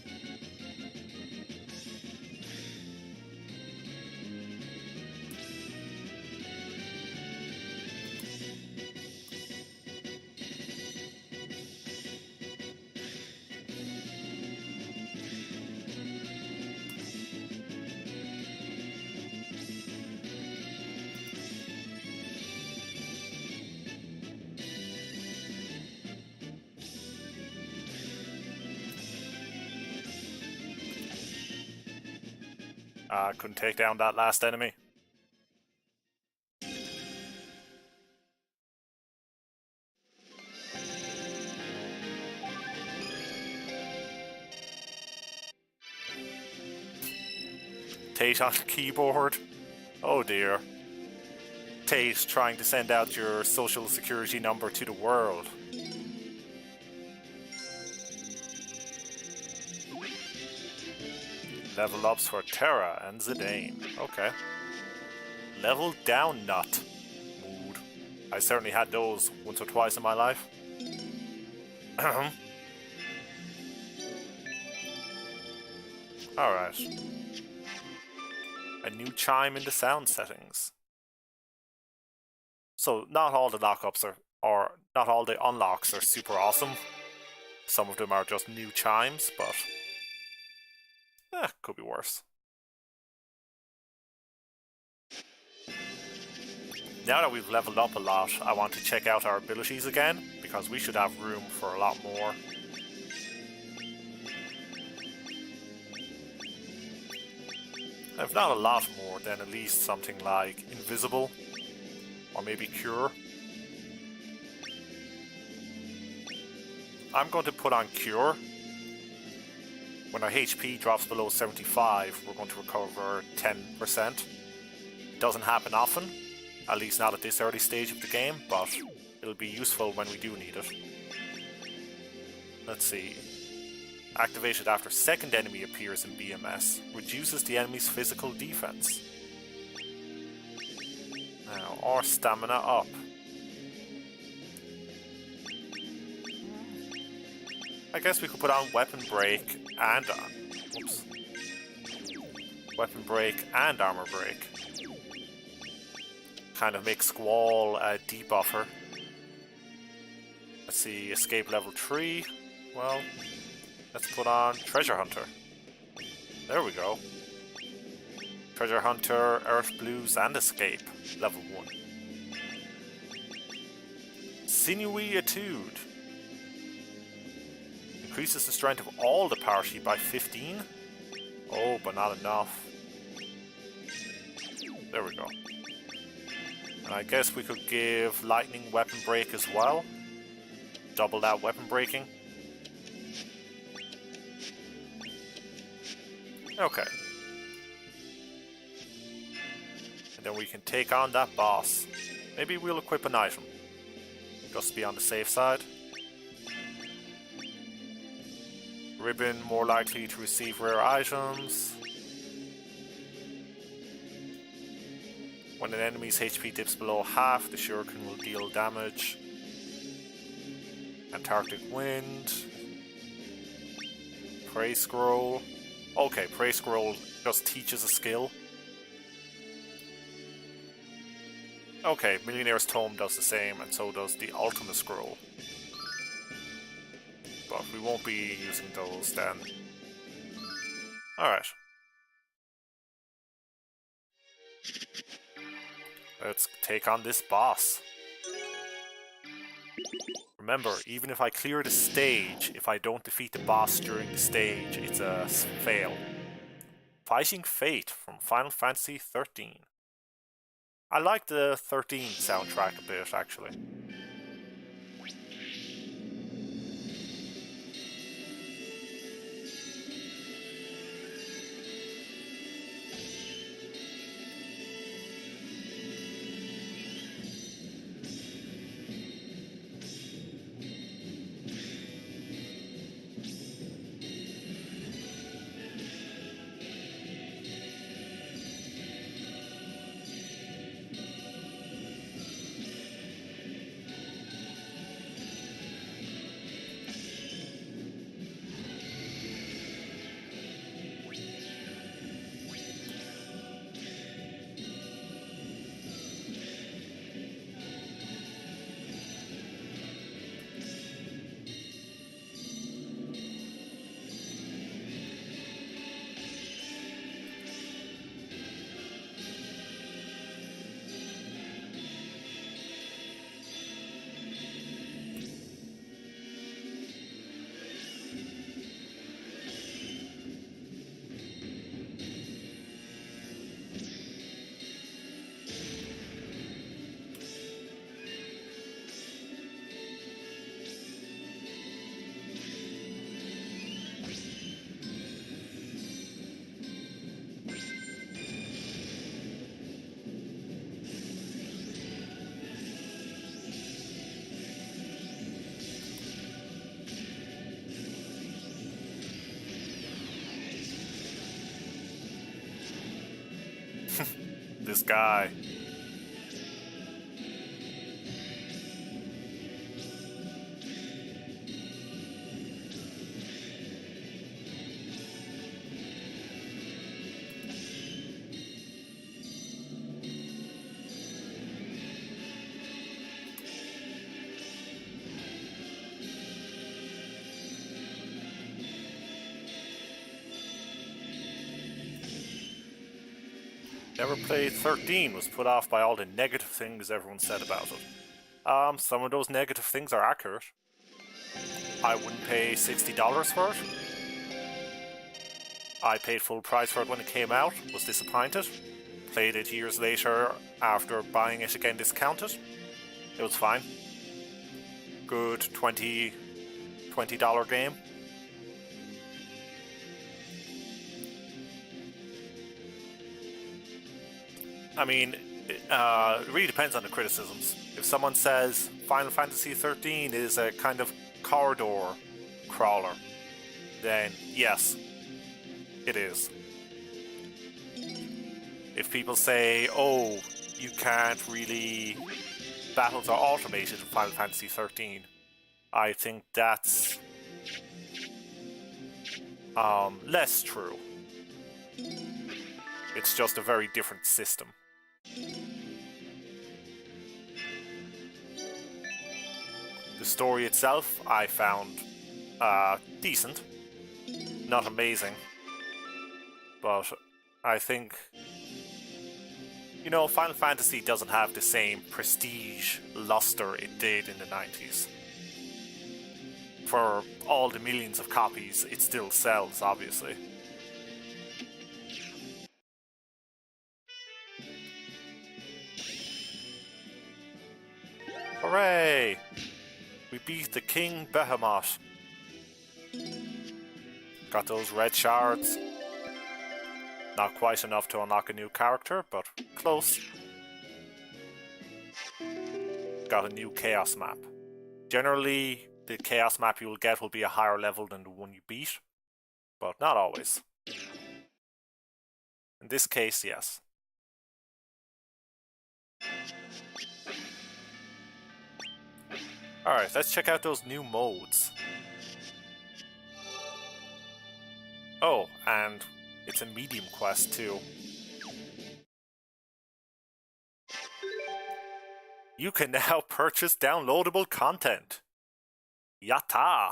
Couldn't take down that last enemy. Tate on the keyboard. Oh dear. Tate trying to send out your social security number to the world. Level ups for Terra and Zidane. Okay. Level down nut. Mood. I certainly had those once or twice in my life. Alright. A new chime in the sound settings. So not all the lockups or not all the unlocks are super awesome. Some of them are just new chimes, but could be worse. Now that we've leveled up a lot, I want to check out our abilities again, because we should have room for a lot more. If not a lot more, then at least something like Invisible, or maybe Cure. I'm going to put on Cure. When our HP drops below 75, we're going to recover 10%. It doesn't happen often, at least not at this early stage of the game, but it'll be useful when we do need it. Let's see. Activated after second enemy appears in BMS. Reduces the enemy's physical defense. Now, our stamina up. I guess we could put on Weapon Break and... Whoops. Weapon Break and Armor Break. Kind of make Squall a debuffer. Let's see, Escape level 3. Well, let's put on Treasure Hunter. There we go. Treasure Hunter, Earth Blues, and Escape, level 1. Sinewy Etude. Increases the strength of all the party by 15. Oh, but not enough. There we go. And I guess we could give Lightning Weapon Break as well. Double that weapon breaking. Okay. And then we can take on that boss. Maybe we'll equip an item. Just to be on the safe side. Ribbon, more likely to receive rare items. When an enemy's HP dips below half, the shuriken will deal damage. Antarctic Wind. Prey Scroll. Okay, Prey Scroll just teaches a skill. Okay, Millionaire's Tome does the same, and so does the Ultima Scroll. But we won't be using those then. Alright. Let's take on this boss. Remember, even if I clear the stage, if I don't defeat the boss during the stage, it's a fail. Fighting Fate from Final Fantasy 13. I like the 13 soundtrack a bit, actually. This guy. Never played 13, was put off by all the negative things everyone said about it. Some of those negative things are accurate. I wouldn't pay $60 for it. I paid full price for it when it came out, was disappointed. Played it years later after buying it again discounted. It was fine. Good $20 game. I mean, it really depends on the criticisms. If someone says Final Fantasy 13 is a kind of corridor crawler, then yes, it is. If people say, oh, you can't really... battles are automated in Final Fantasy 13, I think that's less true. It's just a very different system. The story itself, I found decent. Not amazing. But I think, you know, Final Fantasy doesn't have the same prestige luster it did in the 90s. For all the millions of copies it still sells, obviously. Hooray! We beat the King Bahamut. Got those red shards. Not quite enough to unlock a new character, but close. Got a new Chaos map. Generally, the Chaos map you will get will be a higher level than the one you beat, but not always. In this case, yes. Alright, let's check out those new modes. Oh, and it's a medium quest too. You can now purchase downloadable content. Yatta!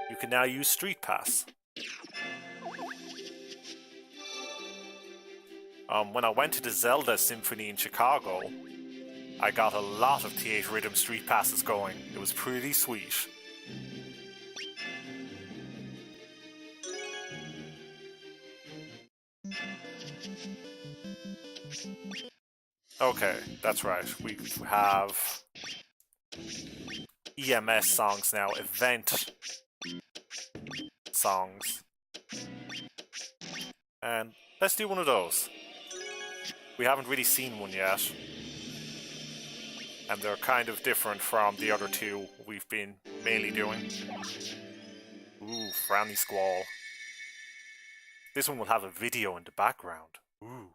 You can now use Street Pass. When I went to the Zelda Symphony in Chicago, I got a lot of Theatrhythm Street Passes going. It was pretty sweet. Okay, that's right. We have EMS songs now, event songs. And let's do one of those. We haven't really seen one yet. And they're kind of different from the other two we've been mainly doing. Ooh, Frowny Squall. This one will have a video in the background. Ooh.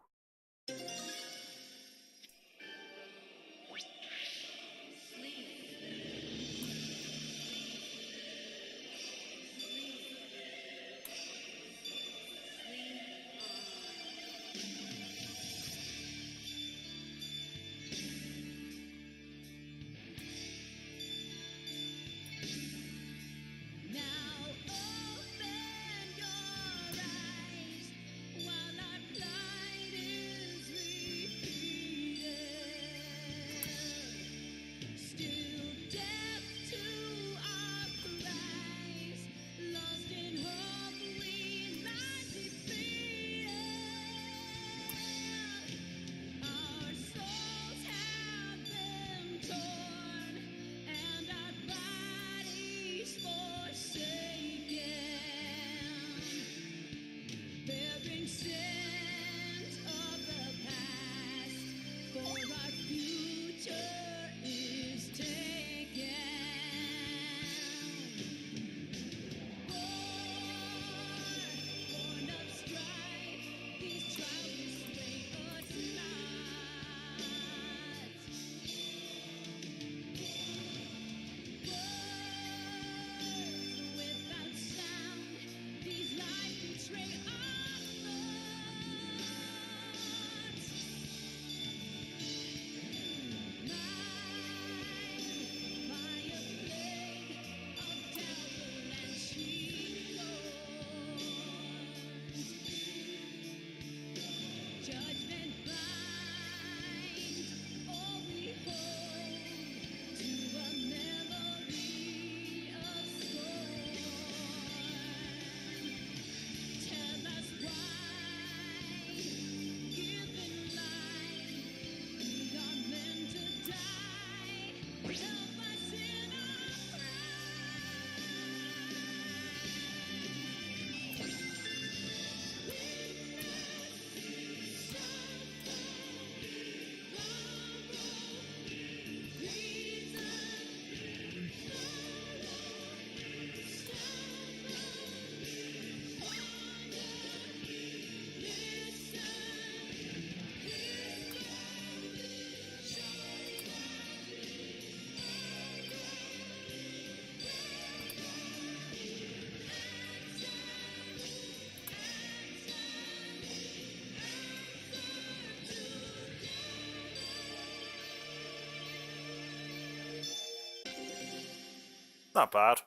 Not bad.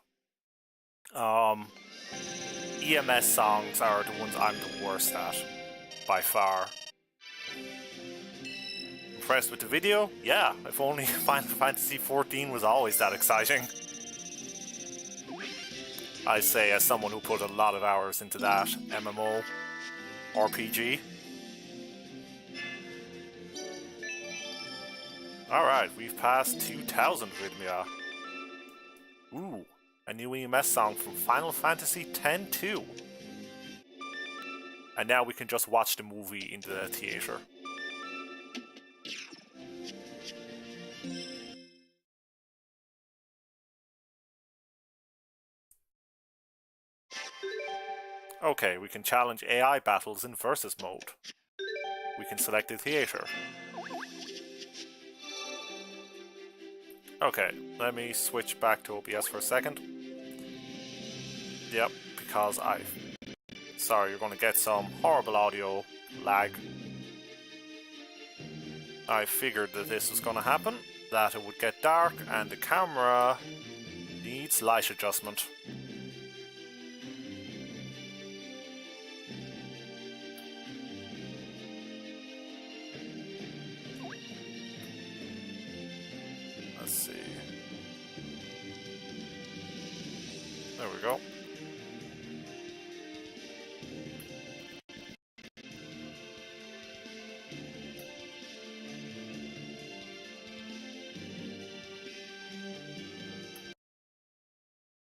EMS songs are the ones I'm the worst at, by far. Impressed with the video? Yeah, if only Final Fantasy XIV was always that exciting. I say as someone who put a lot of hours into that MMO RPG. Alright, we've passed 2000 Rhythmia. Ooh, a new EMS song from Final Fantasy X-2. And now we can just watch the movie in the theater. Okay, we can challenge AI battles in versus mode. We can select the theater. Okay, let me switch back to OBS for a second. Yep, because sorry, you're going to get some horrible audio lag. I figured that this was going to happen, that it would get dark, and the camera needs light adjustment. Let's see. There we go.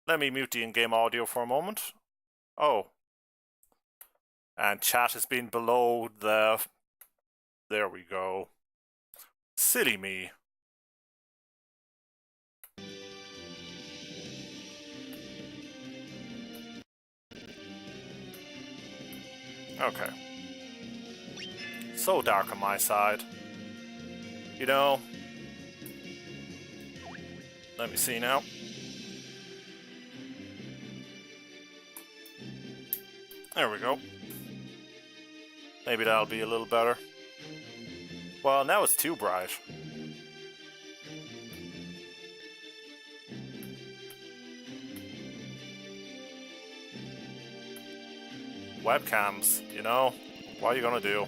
Let me mute the in-game audio for a moment. Oh. And chat has been below the... There we go. Silly me. Okay. So dark on my side. You know... Let me see now. There we go. Maybe that'll be a little better. Well, now it's too bright. Webcams, you know? What are you gonna do?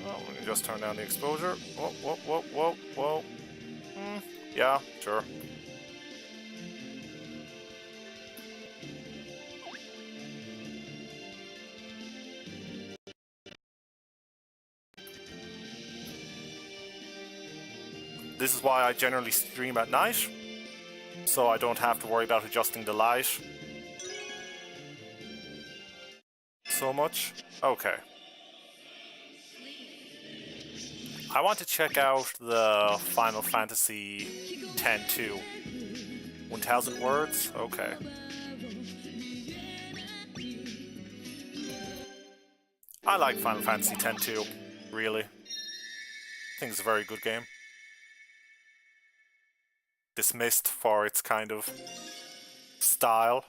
Oh, we can just turn down the exposure. Whoa, whoa, whoa, whoa, whoa. Yeah, sure. This is why I generally stream at night, so I don't have to worry about adjusting the light so much. Okay. I want to check out the Final Fantasy X-2. 1000 words? Okay. I like Final Fantasy X-2, really. I think it's a very good game. Dismissed for its kind of style.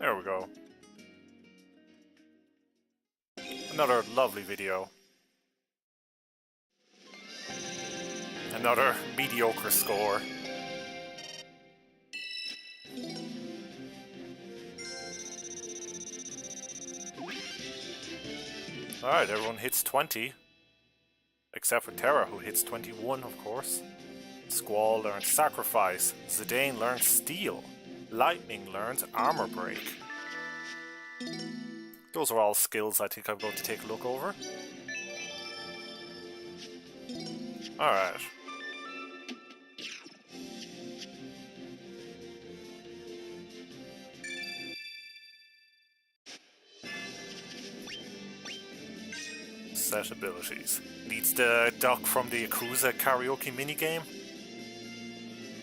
There we go. Another lovely video. Another mediocre score. Alright, everyone hits 20. Except for Terra, who hits 21, of course. Squall learns Sacrifice. Zidane learns Steal. Lightning learns Armor Break. Those are all skills I think I'm going to take a look over. Alright. Set abilities. Needs the duck from the Yakuza karaoke minigame.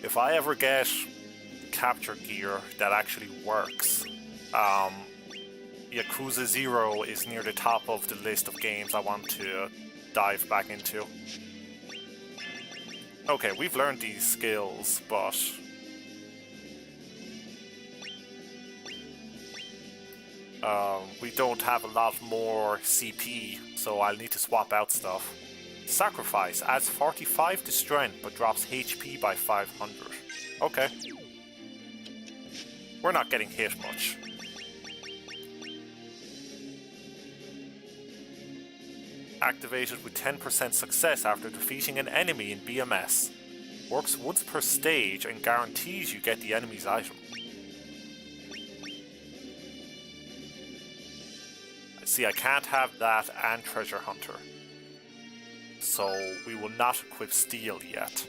If I ever get capture gear that actually works, Yakuza 0 is near the top of the list of games I want to dive back into. Okay, we've learned these skills, but we don't have a lot more CP, so I'll need to swap out stuff. Sacrifice adds 45 to strength, but drops HP by 500. Okay. We're not getting hit much. Activated with 10% success after defeating an enemy in BMS. Works once per stage and guarantees you get the enemy's item. See, I can't have that and Treasure Hunter. So we will not equip Steal yet.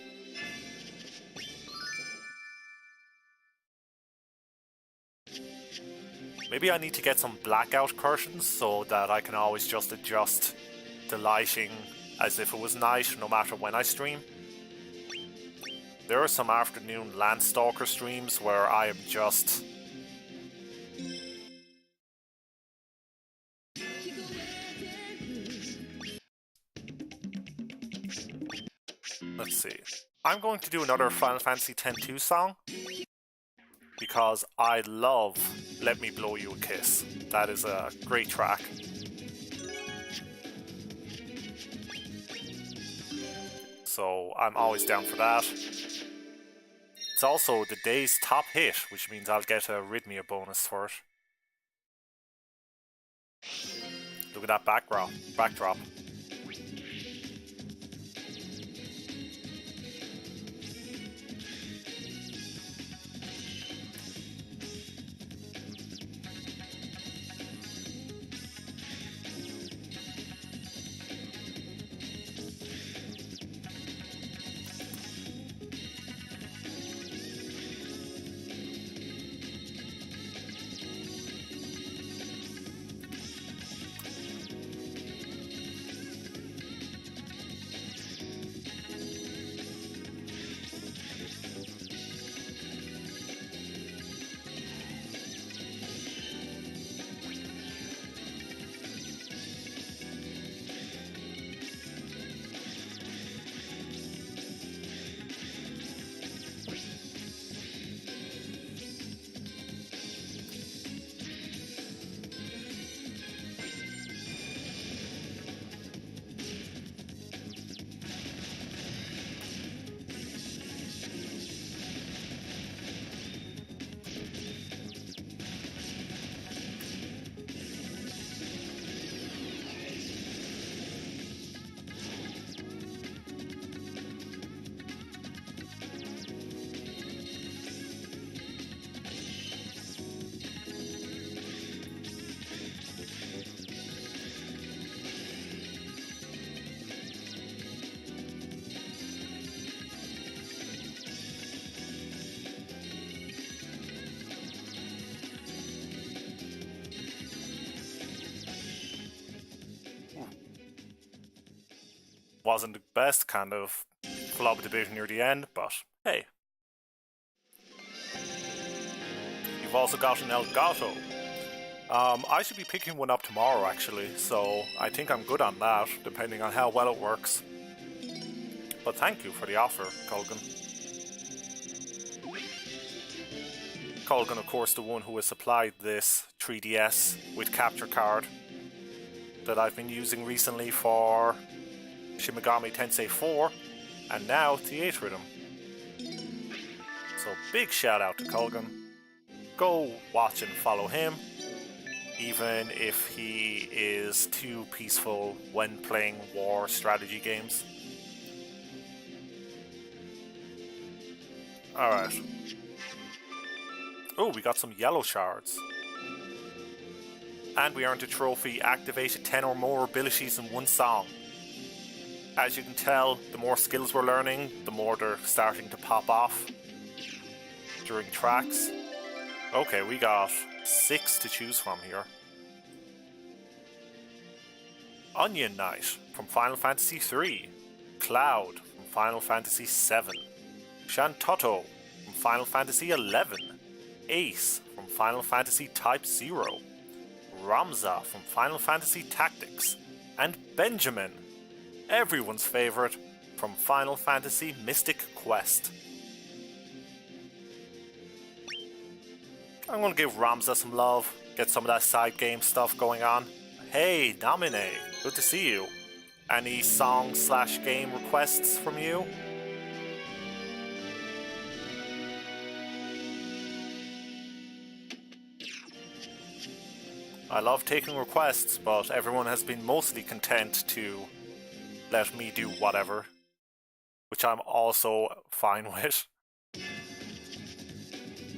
Maybe I need to get some blackout curtains so that I can always just adjust the lighting as if it was night no matter when I stream. There are some afternoon Landstalker streams where I am just... Let's see. I'm going to do another Final Fantasy X-2 song because I love Let Me Blow You a Kiss. That is a great track. So I'm always down for that. It's also the day's top hit, which means I'll get a Rhythmia bonus for it. Look at that backdrop. Wasn't the best, kind of flopped a bit near the end, but hey. You've also got an Elgato. I should be picking one up tomorrow actually, so I think I'm good on that, depending on how well it works. But thank you for the offer, Colgan. Colgan, of course, the one who has supplied this 3DS with capture card that I've been using recently for Shin Megami Tensei 4 and now Theatrhythm. So big shout out to Colgan. Go watch and follow him, even if he is too peaceful when playing war strategy games. Alright. Oh, we got some yellow shards. And we earned a trophy, activated 10 or more abilities in one song. As you can tell, the more skills we're learning, the more they're starting to pop off during tracks. Okay, we got 6 to choose from here. Onion Knight from Final Fantasy III. Cloud from Final Fantasy VII. Shantotto from Final Fantasy XI. Ace from Final Fantasy Type 0. Ramza from Final Fantasy Tactics. And Benjamin, everyone's favourite, from Final Fantasy Mystic Quest. I'm going to give Ramza some love, get some of that side game stuff going on. Hey, Namine, good to see you. Any song/game requests from you? I love taking requests, but everyone has been mostly content to let me do whatever, which I'm also fine with.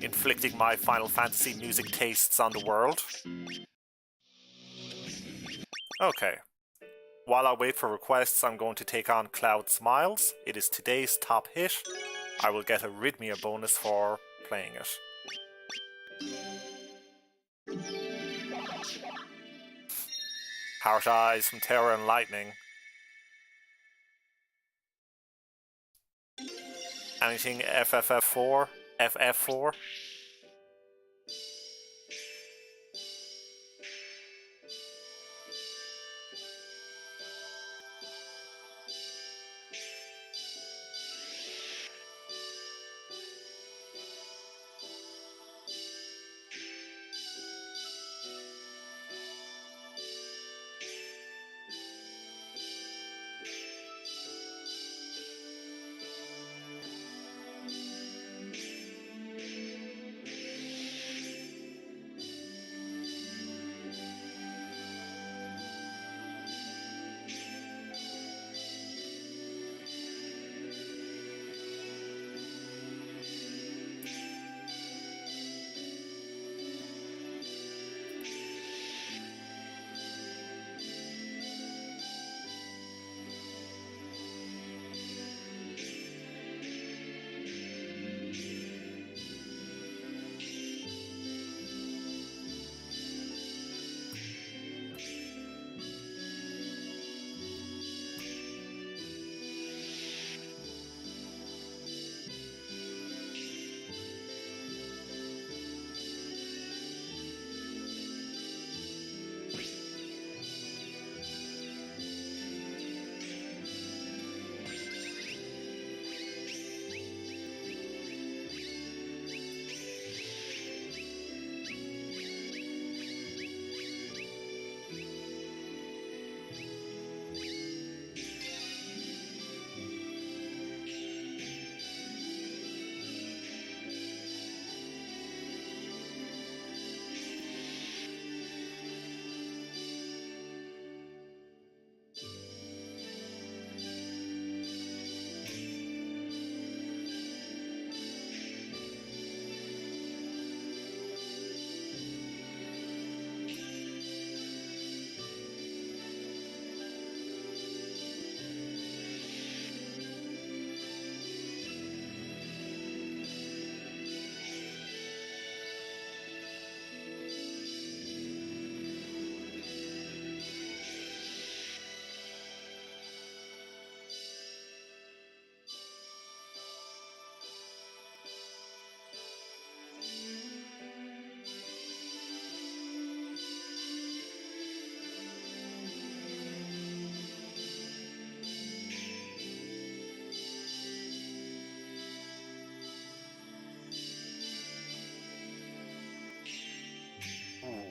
Inflicting my Final Fantasy music tastes on the world. Okay. While I wait for requests, I'm going to take on Cloud Smiles. It is today's top hit. I will get a Rhythmia bonus for playing it. Heart Eyes from Terror and Lightning. Anything FFF4? FF4?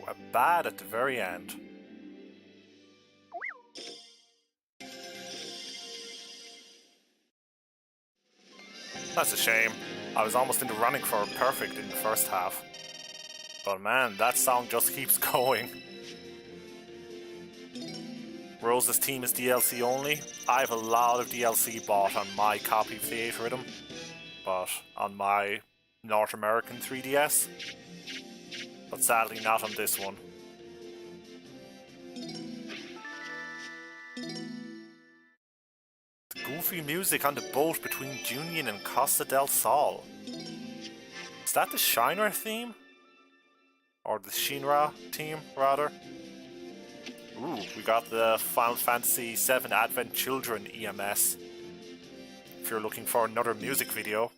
are bad at the very end. That's a shame. I was almost in the running for perfect in the first half. But man, that song just keeps going. Rose's Theme is DLC only. I have a lot of DLC bought on my copy of Theatrhythm, but on my North American 3DS. But sadly not on this one. The goofy music on the boat between Junion and Costa del Sol. Is that the Shinra theme? Or the Shinra theme, rather? Ooh, we got the Final Fantasy VII Advent Children EMS. If you're looking for another music video.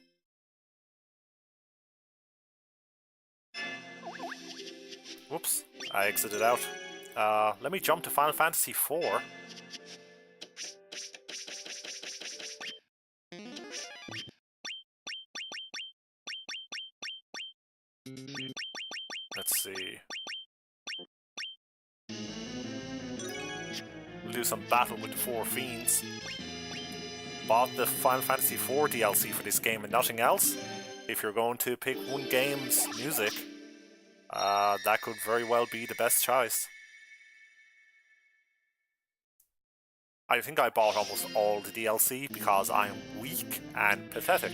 Whoops, I exited out. Let me jump to Final Fantasy IV. Let's see. We'll do some battle with the Four Fiends. Bought the Final Fantasy IV DLC for this game and nothing else. If you're going to pick one game's music, that could very well be the best choice. I think I bought almost all the DLC because I am weak and pathetic.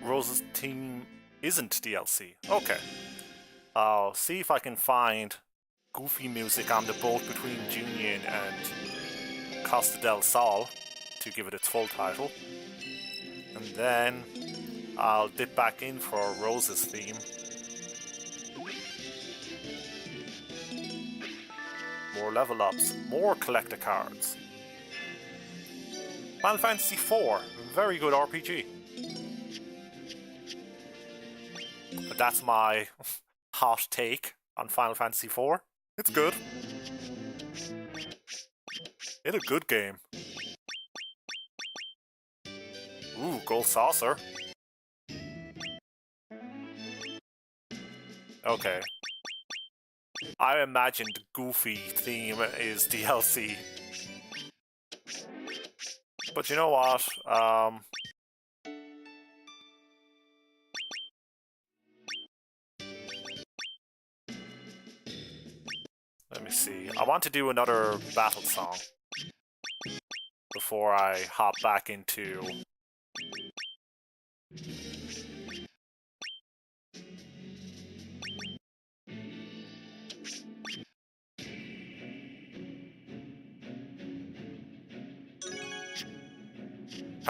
Rose's Theme isn't DLC. Okay. I'll see if I can find goofy music on the boat between Junion and Costa del Sol to give it its full title. And then I'll dip back in for Rose's Theme. More level ups, more collector cards. Final Fantasy IV, very good RPG. That's my hot take on Final Fantasy IV. It's good. It's a good game. Ooh, gold saucer. Okay. I imagined Goofy theme is DLC. But you know what? Let me see. I want to do another battle song before I hop back into...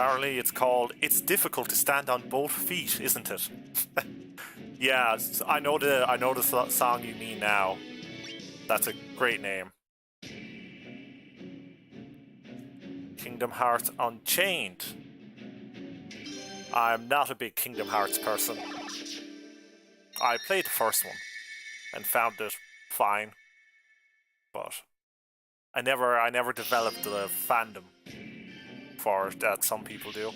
Apparently it's called It's Difficult to Stand on Both Feet, isn't it? Yeah, I know the song you mean now. That's a great name. Kingdom Hearts Unchained. I'm not a big Kingdom Hearts person. I played the first one and found it fine, but I never developed the fandom for it that some people do.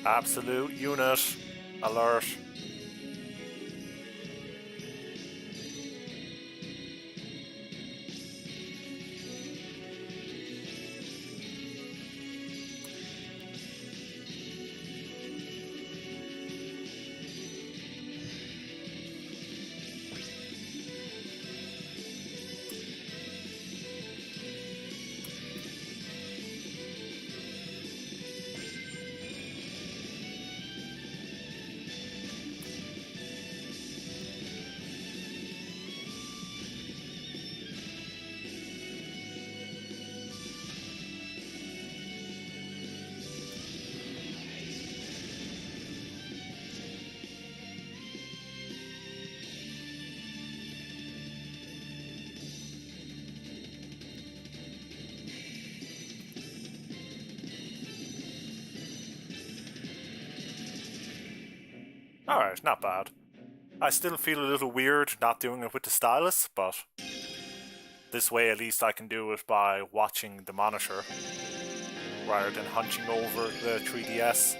Absolute unit alert. Alright, not bad. I still feel a little weird not doing it with the stylus, but this way at least I can do it by watching the monitor rather than hunching over the 3DS.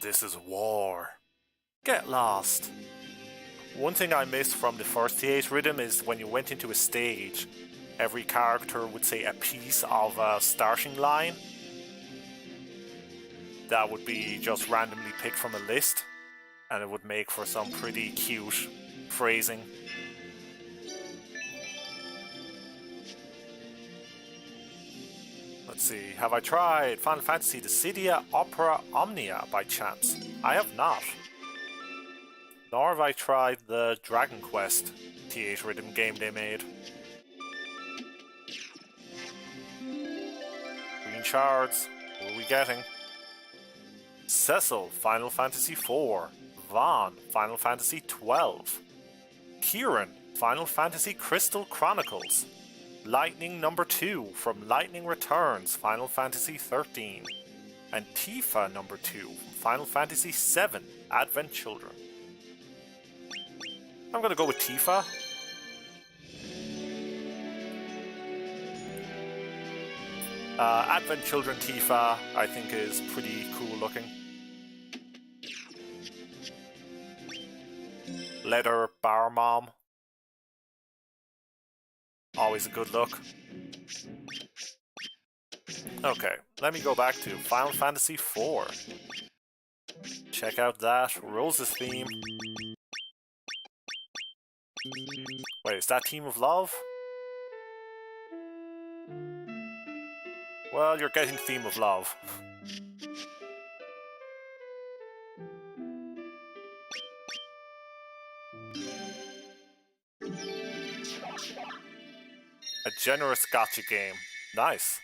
This is war. Get lost. One thing I missed from the first Theatrhythm is when you went into a stage, every character would say a piece of a starting line. That would be just randomly picked from a list, and it would make for some pretty cute phrasing. Let's see, have I tried Final Fantasy Dissidia Opera Omnia by chance? I have not. Nor have I tried the Dragon Quest Theatrhythm game they made. Green shards, what are we getting? Cecil, Final Fantasy IV. Vaughn, Final Fantasy XII. Kieran, Final Fantasy Crystal Chronicles. Lightning number 2 from Lightning Returns, Final Fantasy XIII. And Tifa number 2 from Final Fantasy VII, Advent Children. I'm gonna go with Tifa. Advent Children Tifa, I think, is pretty cool looking. Leather Bar Mom. Always a good look. Okay, let me go back to Final Fantasy IV. Check out that Rose's theme. Wait, is that Team of Love? Well, you're getting Theme of Love. A generous gotcha game. Nice.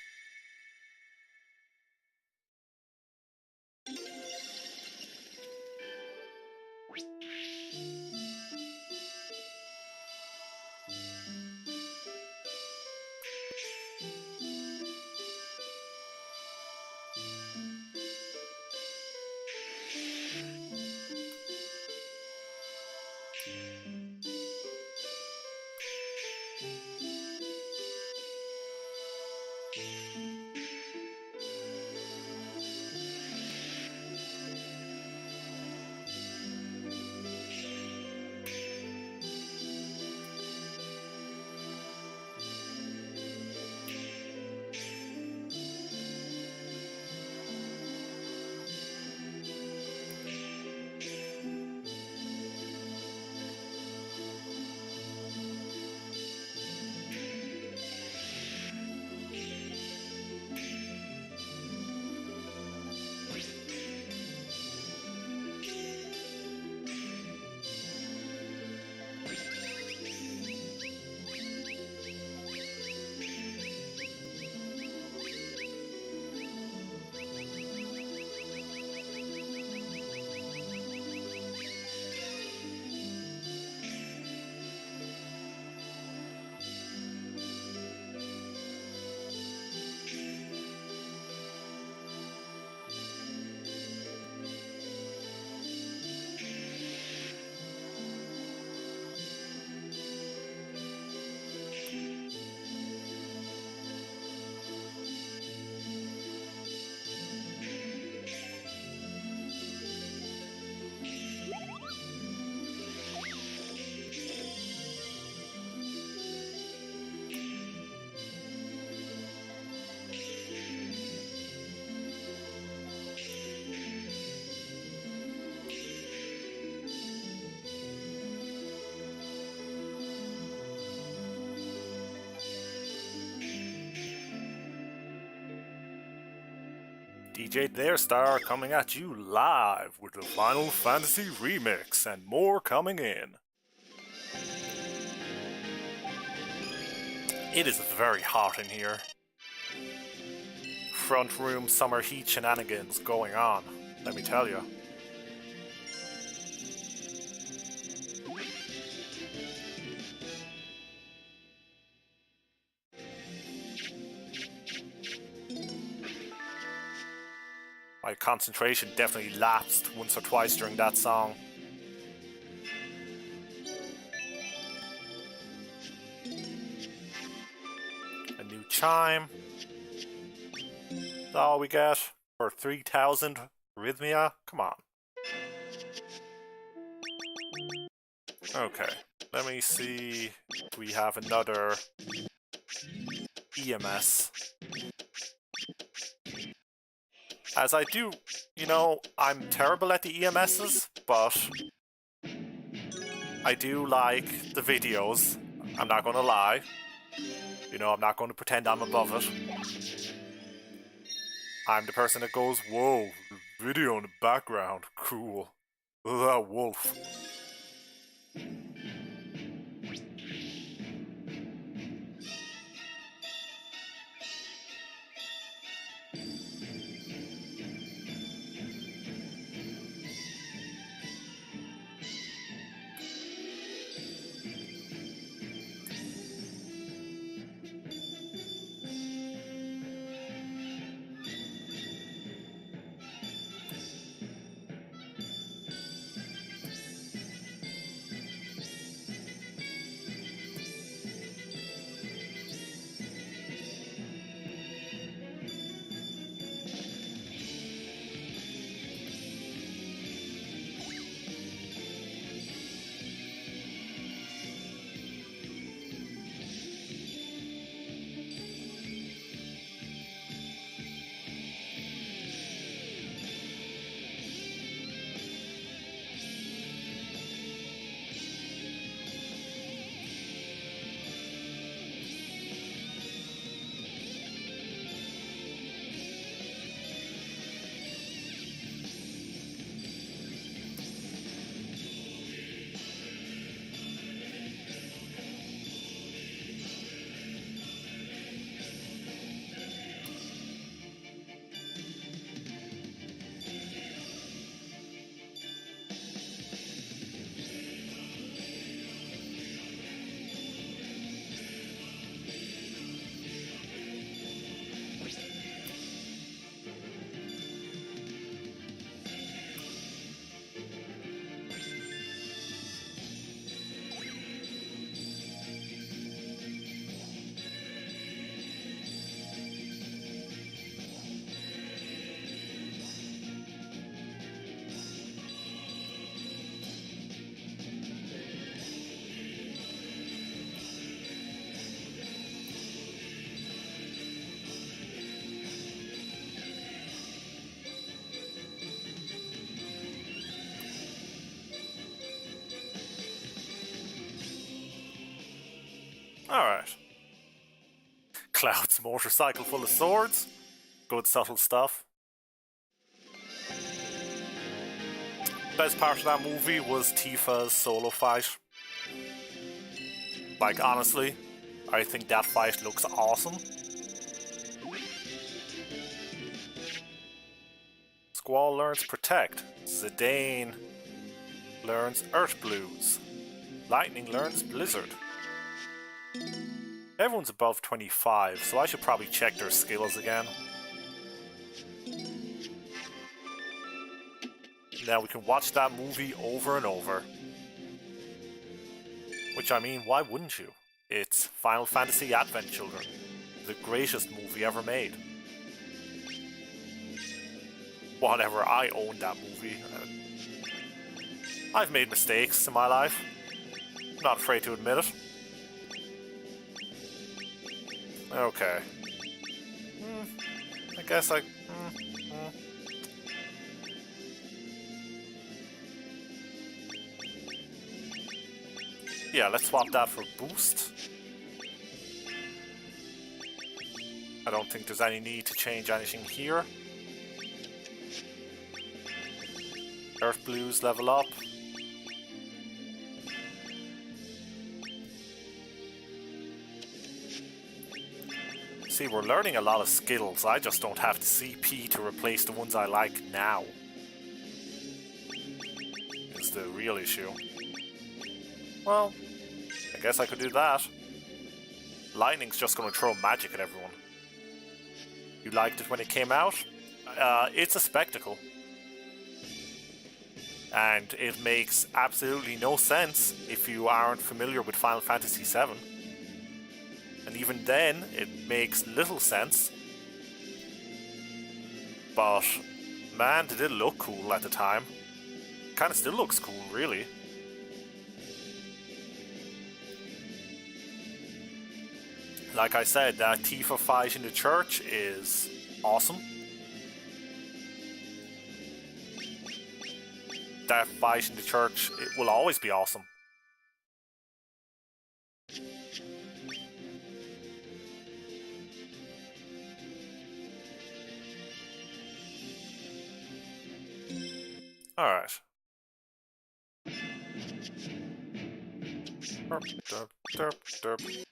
DJ Theirstar coming at you live with the Final Fantasy remix and more coming in. It is very hot in here. Front room summer heat shenanigans going on, let me tell you. My concentration definitely lapsed once or twice during that song. A new chime. That's all we get for 3,000 Rhythmia? Come on. Okay, let me see if we have another EMS. As I do, you know, I'm terrible at the EMSs, but I do like the videos. I'm not gonna lie. You know, I'm not gonna pretend I'm above it. I'm the person that goes, whoa, video in the background, cool. That wolf. Alright. Cloud's motorcycle full of swords. Good subtle stuff. Best part of that movie was Tifa's solo fight. Like, honestly, I think that fight looks awesome. Squall learns Protect. Zidane learns Earth Blues. Lightning learns Blizzard. Everyone's above 25, so I should probably check their skills again. Now we can watch that movie over and over. Which, I mean, why wouldn't you? It's Final Fantasy Advent Children, the greatest movie ever made. Whatever, I own that movie. I've made mistakes in my life. I'm not afraid to admit it. Okay. I guess I... Yeah, let's swap that for boost. I don't think there's any need to change anything here. Earth Blues level up. See, we're learning a lot of skills. I just don't have the CP to replace the ones I like now. Is the real issue. Well, I guess I could do that. Lightning's just going to throw magic at everyone. You liked it when it came out? It's a spectacle. And it makes absolutely no sense if you aren't familiar with Final Fantasy VII. And even then, it makes little sense. But, man, did it look cool at the time. Kinda still looks cool, really. Like I said, that Tifa fight in the church is awesome. That fight in the church, it will always be awesome. Alright. Derp, derp, derp, derp.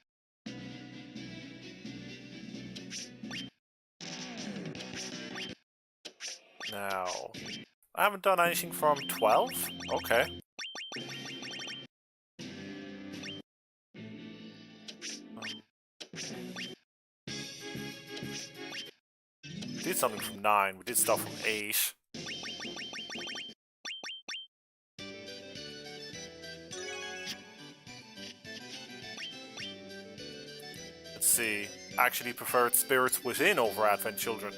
Now, I haven't done anything from 12? Okay. We did something from 9, we did stuff from 8. Let's see. Actually preferred Spirits Within over Advent Children.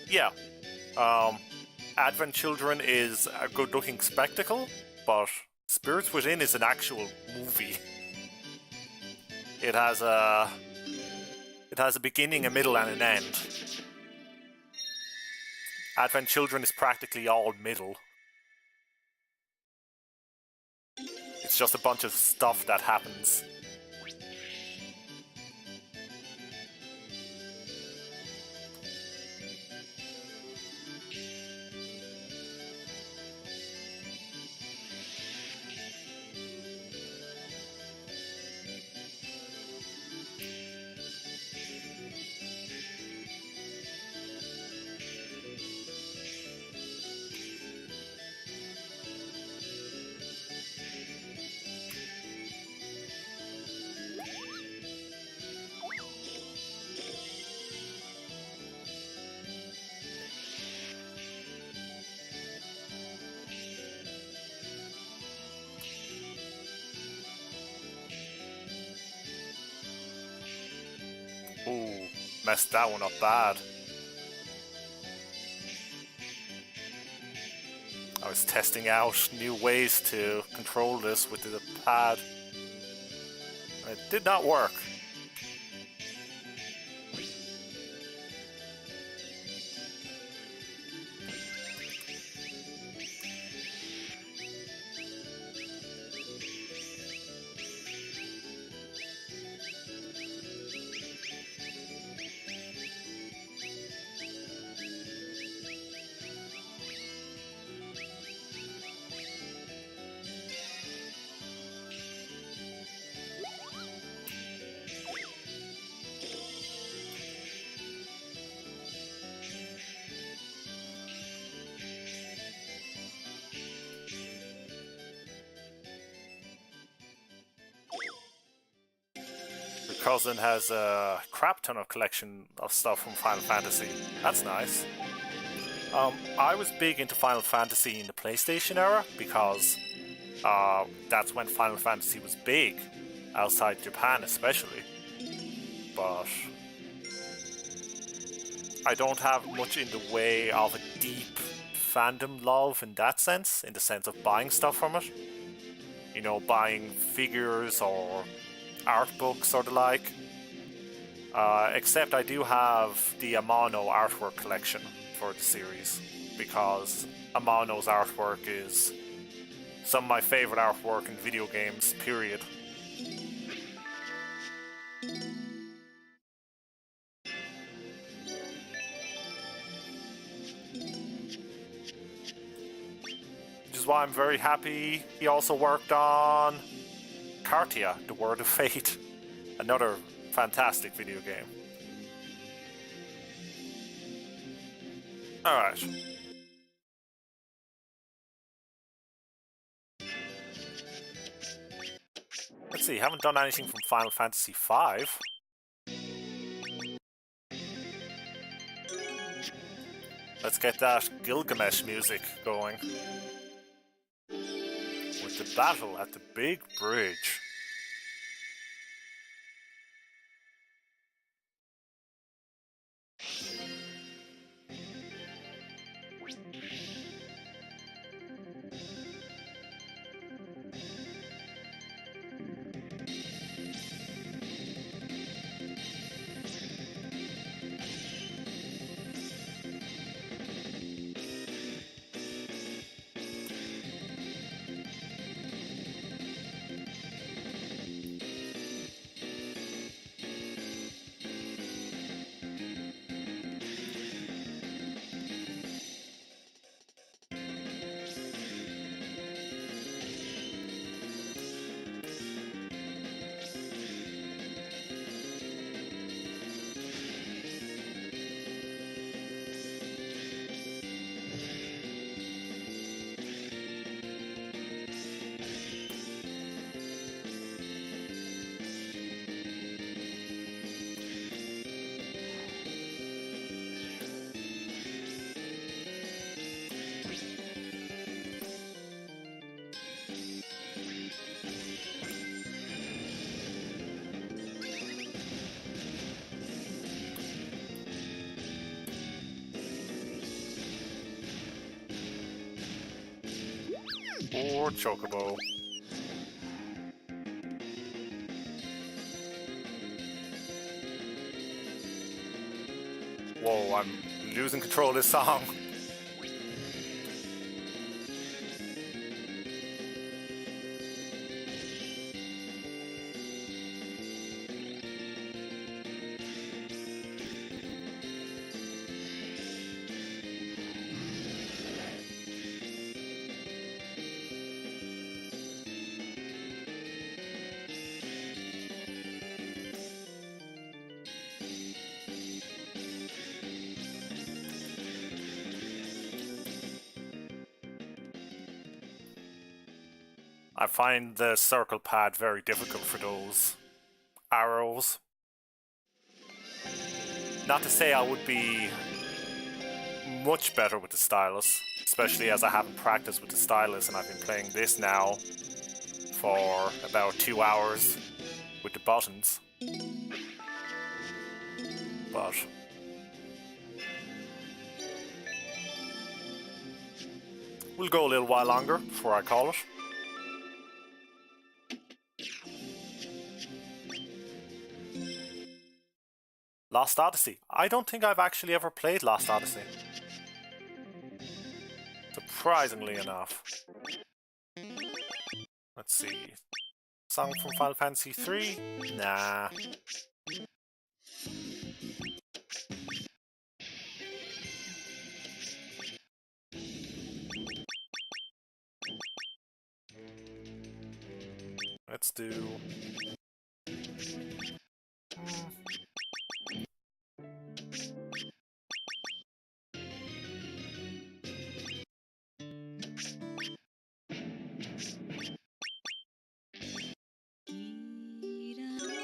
Yeah. Advent Children is a good-looking spectacle, but Spirits Within is an actual movie. It has a beginning, a middle, and an end. Advent Children is practically all middle. It's just a bunch of stuff that happens. Ooh, messed that one up bad. I was testing out new ways to control this with the pad. It did not work. cousin has a crap ton of collection of stuff from Final Fantasy. That's nice. I was big into Final Fantasy in the PlayStation era because that's when Final Fantasy was big, outside Japan especially. But I don't have much in the way of a deep fandom love in that sense, in the sense of buying stuff from it. You know, buying figures or art books or the like. Except I do have the Amano artwork collection for the series, because Amano's artwork is some of my favorite artwork in video games, period. Which is why I'm very happy he also worked on Cartia, The Word of Fate, another fantastic video game. Alright. Let's see, haven't done anything from Final Fantasy V. Let's get that Gilgamesh music going. With the battle at the big bridge. Or Chocobo. Whoa, I'm losing control of this song. I find the circle pad very difficult for those arrows. Not to say I would be much better with the stylus, especially as I haven't practiced with the stylus and I've been playing this now for about 2 hours with the buttons. But we'll go a little while longer before I call it. Lost Odyssey. I don't think I've actually ever played Lost Odyssey. Surprisingly enough. Let's see. Song from Final Fantasy III? Nah. Let's do...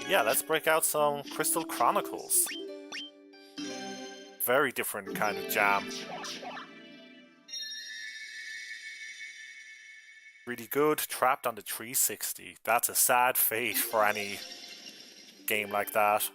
Yeah, let's break out some Crystal Chronicles. Very different kind of jam. Really good, Trapped on the 360. That's a sad fate for any game like that.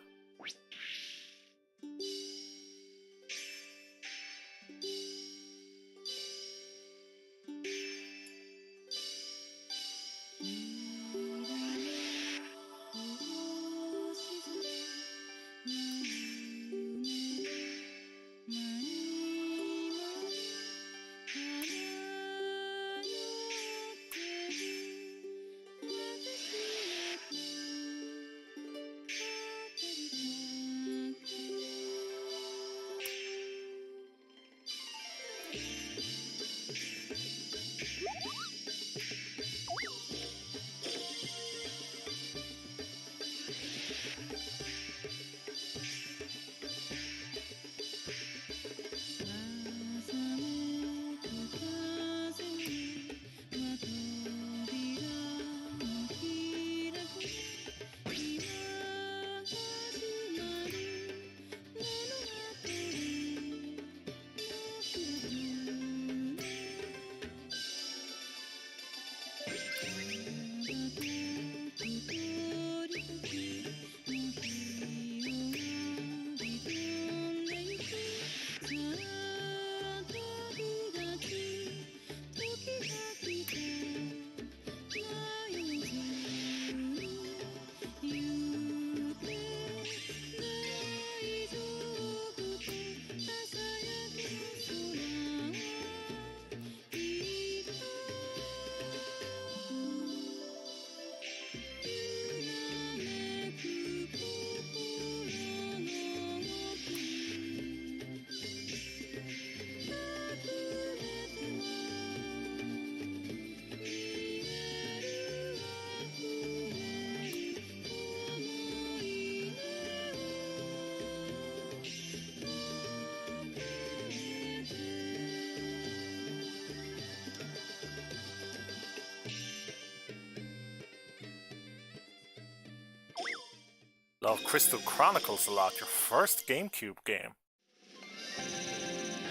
Love Crystal Chronicles a lot, your first GameCube game.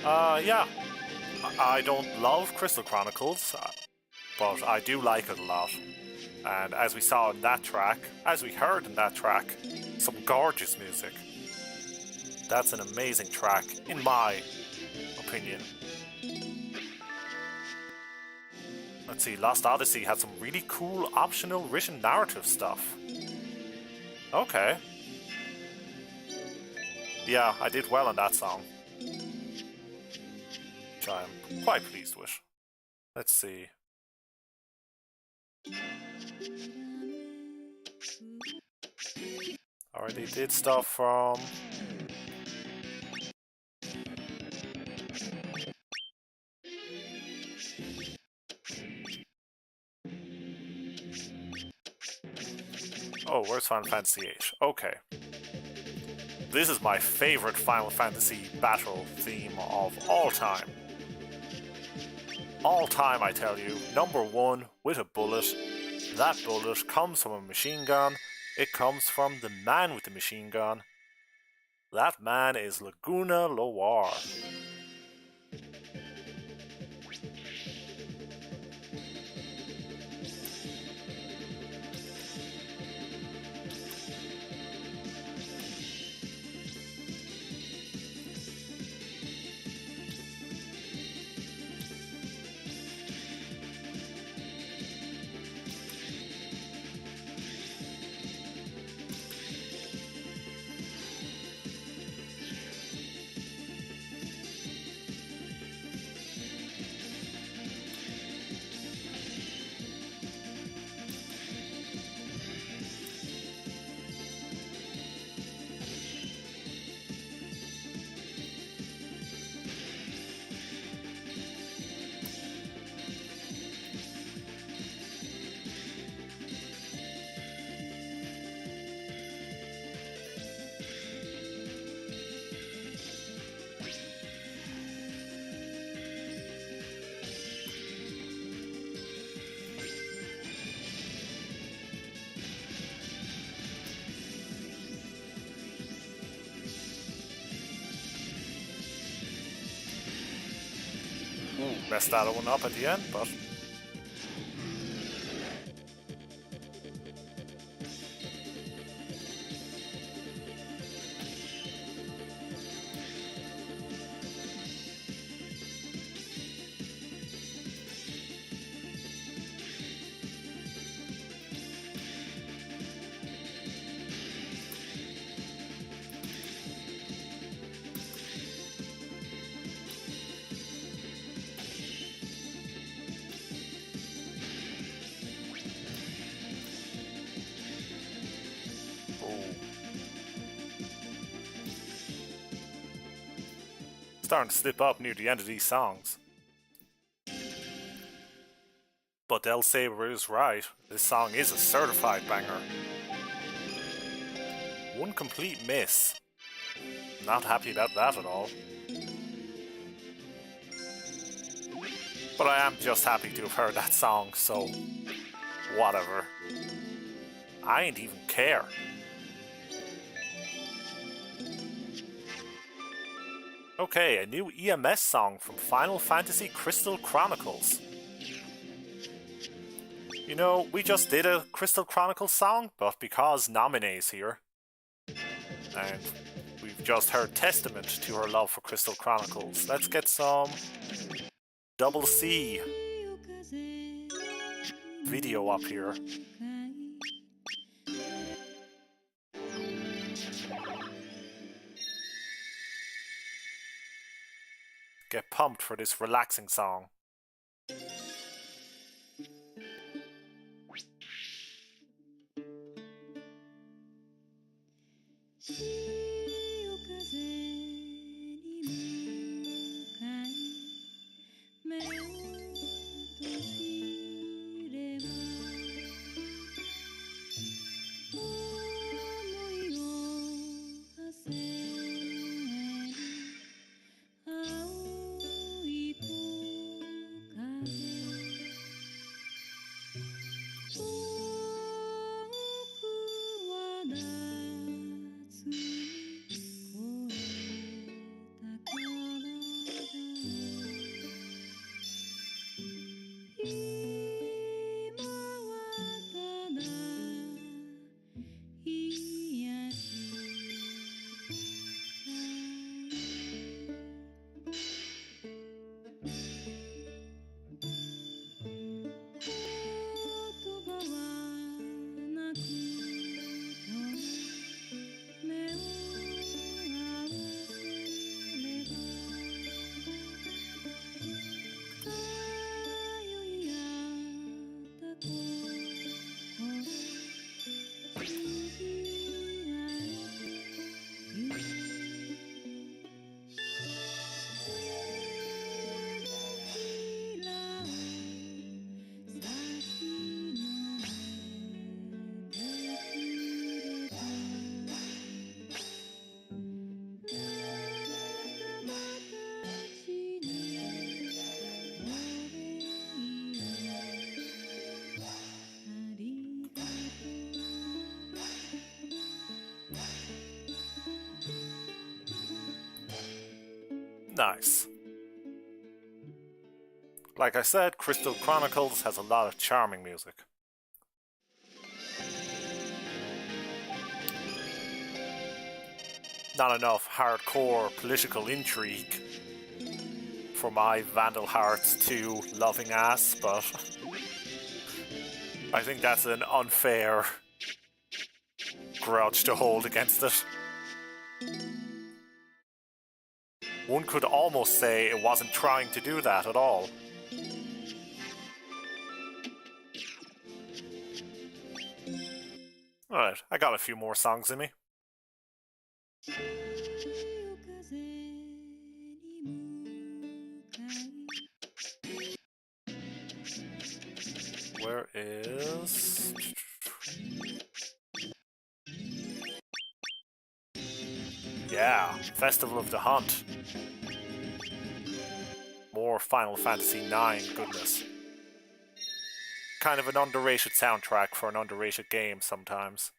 Yeah. I don't love Crystal Chronicles, but I do like it a lot. And as we saw in that track, as we heard in that track, some gorgeous music. That's an amazing track, in my opinion. Let's see, Lost Odyssey had some really cool optional written narrative stuff. Okay. Yeah, I did well on that song, which I'm quite pleased with. Let's see. Already did stuff from... Oh, where's Final Fantasy VIII? Okay. This is my favorite Final Fantasy battle theme of all time. All time, I tell you. Number one, with a bullet. That bullet comes from a machine gun. It comes from the man with the machine gun. That man is Laguna Loire. Messed that one up at the end, but... Starting to slip up near the end of these songs. But Del Sabre is right, this song is a certified banger. One complete miss. Not happy about that at all. But I am just happy to have heard that song, so whatever. I ain't even care. Okay, a new EMS song from Final Fantasy Crystal Chronicles. You know, we just did a Crystal Chronicles song, but because Nominee's here, and we've just heard testament to her love for Crystal Chronicles, let's get some Double C video up here. Get pumped for this relaxing song. Nice. Like I said, Crystal Chronicles has a lot of charming music. Not enough hardcore political intrigue for my Vandal Hearts 2 loving ass, but I think that's an unfair grudge to hold against it. One could almost say it wasn't trying to do that at all. Alright, I got a few more songs in me. Where is... Yeah, Festival of the Hunt. More Final Fantasy IX goodness. Kind of an underrated soundtrack for an underrated game sometimes.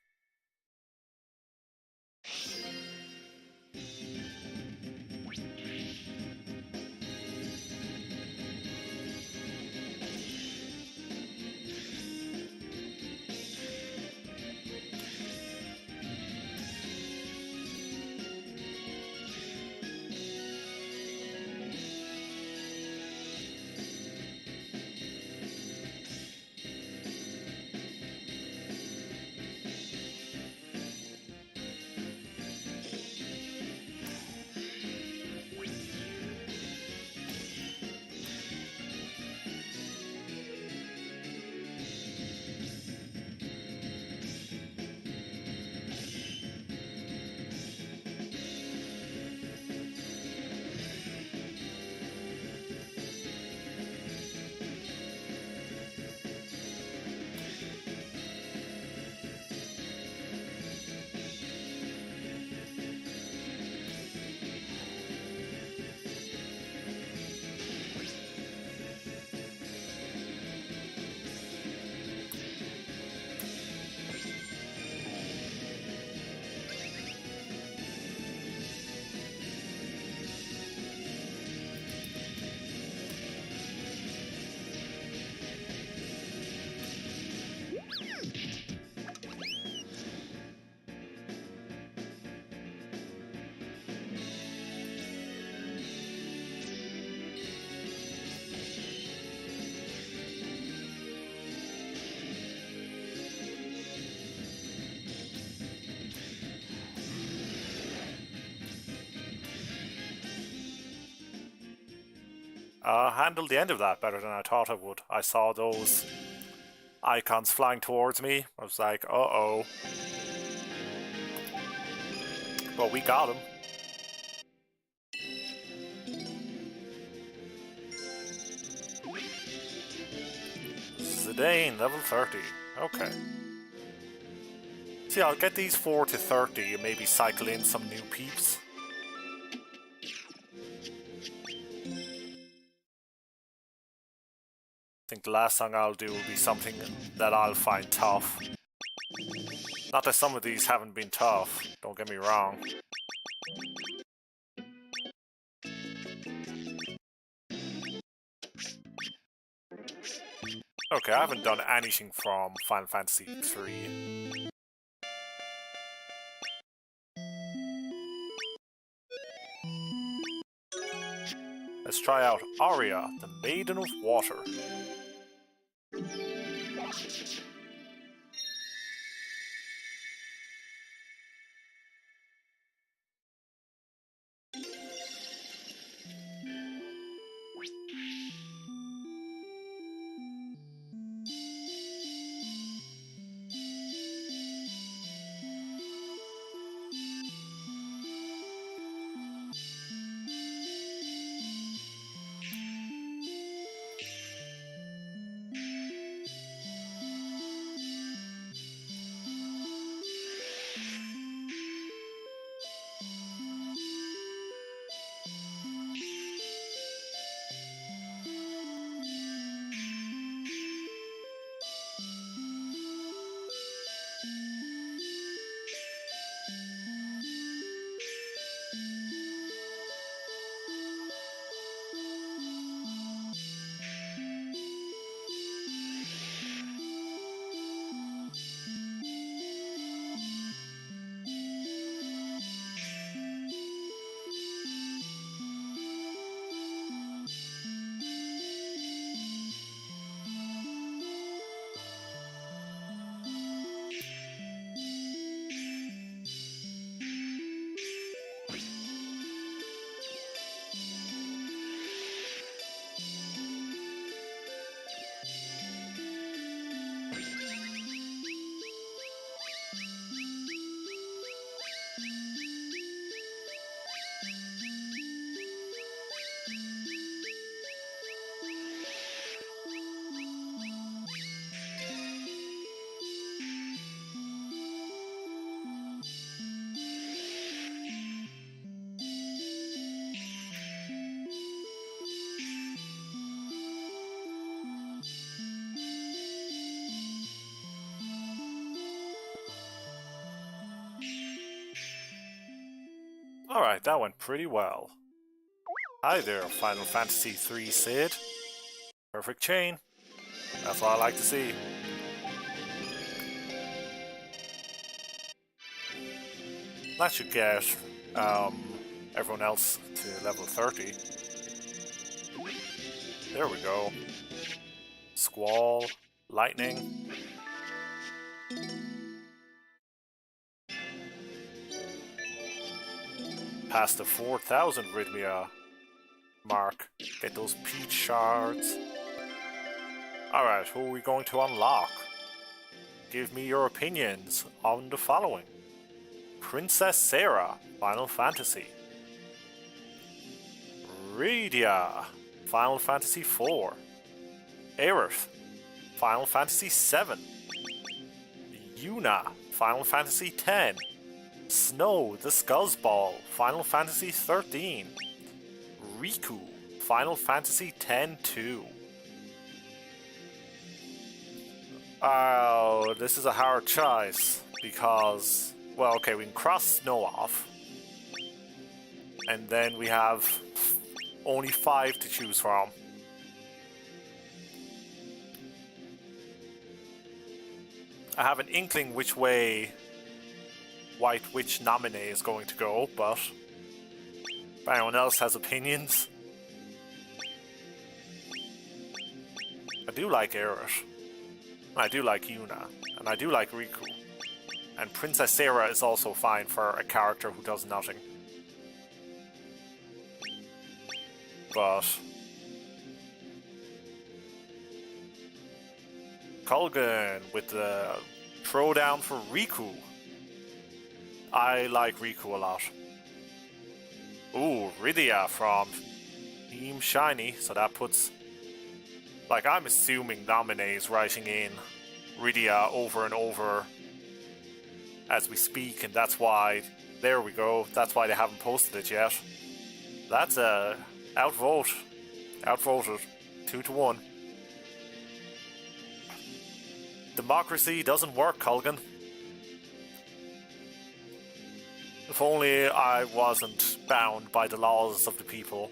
handled the end of that better than I thought I would. I saw those icons flying towards me. I was like, uh-oh. But we got him. Zidane, level 30. Okay. See, I'll get these 4 to 30 and maybe cycle in some new peeps. I think the last song I'll do will be something that I'll find tough. Not that some of these haven't been tough, don't get me wrong. Okay, I haven't done anything from Final Fantasy 3. Let's try out Aria, the Maiden of Water. Alright, that went pretty well. Hi there, Final Fantasy 3 Sid. Perfect chain. That's what I like to see. That should get everyone else to level 30. There we go. Squall, lightning. Past the 4,000 Rhythmia mark. Get those peach shards. Alright, who are we going to unlock? Give me your opinions on the following. Princess Sarah, Final Fantasy. Rydia, Final Fantasy 4. Aerith, Final Fantasy 7. Yuna, Final Fantasy 10. Snow the Scuzzball, Final Fantasy 13. Riku, Final Fantasy X-2. Oh, this is a hard choice because, well, okay, we can cross Snow off. And then we have only 5 to choose from. I have an inkling which way White Witch nominee is going to go, but if anyone else has opinions. I do like Aerith, I do like Yuna, and I do like Riku. And Princess Sarah is also fine for a character who does nothing. But Colgan with the throwdown for Riku. I like Riku a lot. Ooh, Rydia from Team Shiny, so that puts... Like, I'm assuming Naminé is writing in Rydia over and over as we speak, and that's why... There we go, that's why they haven't posted it yet. That's a outvote. Outvoted. 2-1. Democracy doesn't work, Colgan. If only I wasn't bound by the laws of the people.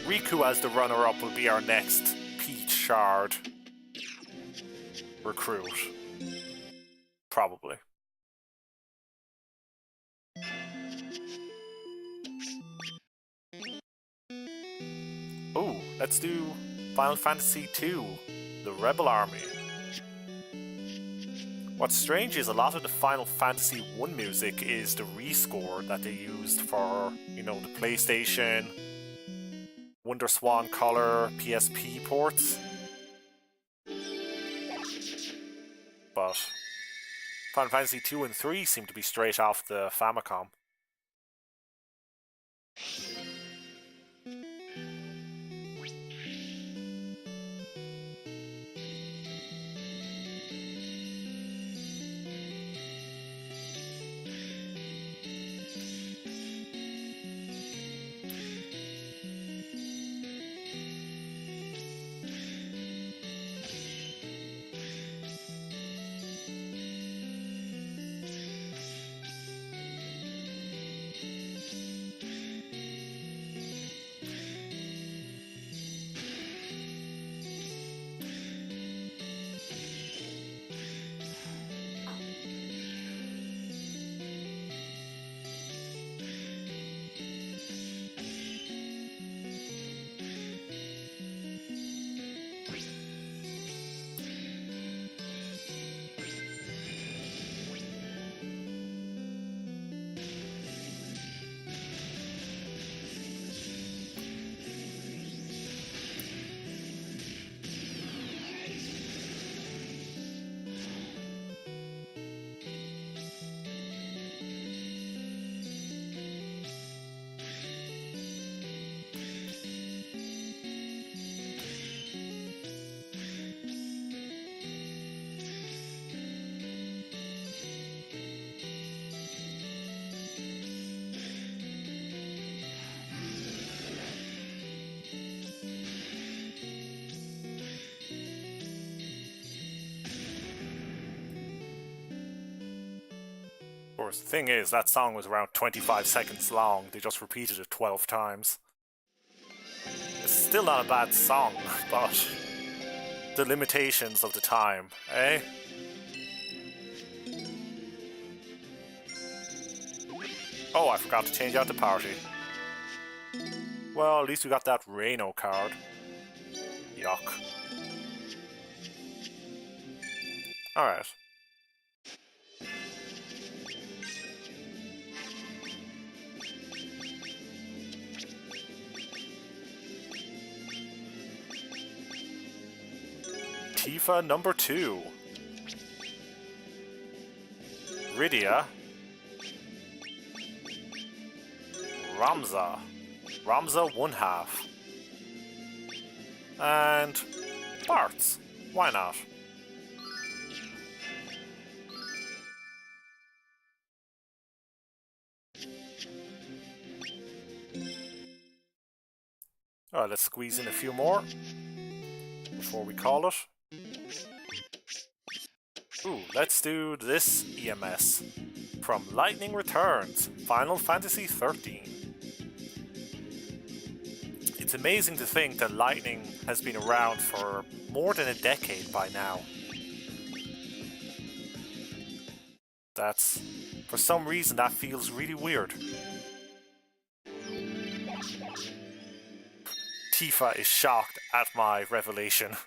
Riku as the runner-up will be our next Peach Shard recruit. Probably. Ooh, let's do Final Fantasy II, the Rebel Army. What's strange is a lot of the Final Fantasy I music is the rescore that they used for, you know, the PlayStation, WonderSwan Color, PSP ports. But Final Fantasy II and III seem to be straight off the Famicom. Of course, the thing is, that song was around 25 seconds long. They just repeated it 12 times. It's still not a bad song, but the limitations of the time, eh? Oh, I forgot to change out the party. Well, at least we got that Reno card. Yuck. Alright. Tifa number 2. Rydia. Ramza. Ramza 1/2. And Bartz. Why not? Alright, let's squeeze in a few more before we call it. Ooh, let's do this EMS. From Lightning Returns, Final Fantasy XIII. It's amazing to think that Lightning has been around for more than a decade by now. For some reason, that feels really weird. Tifa is shocked at my revelation.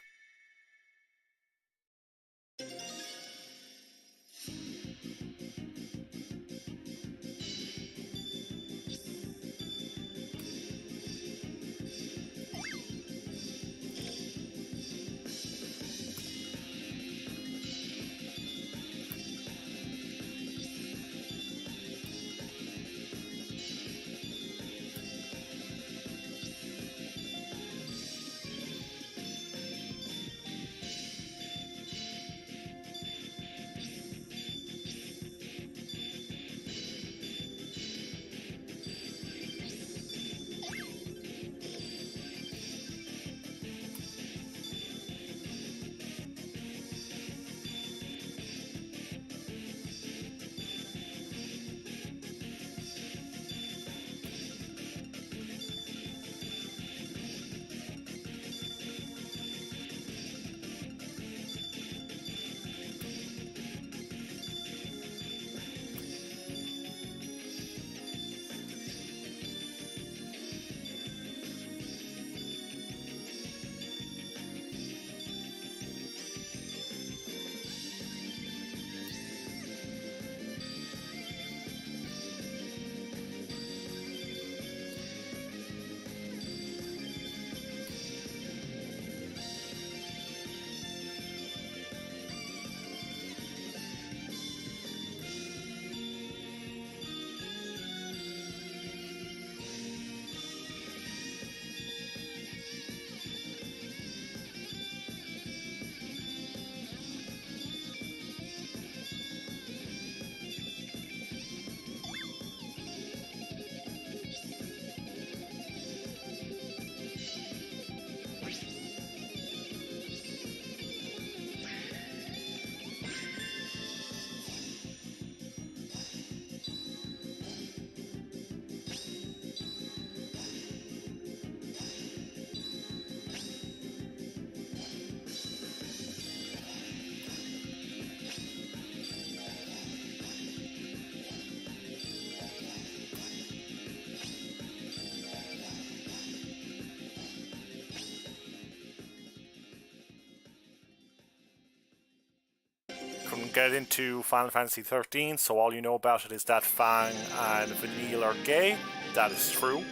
get into Final Fantasy 13, so all you know about it is that Fang and Vanille are gay. That is true.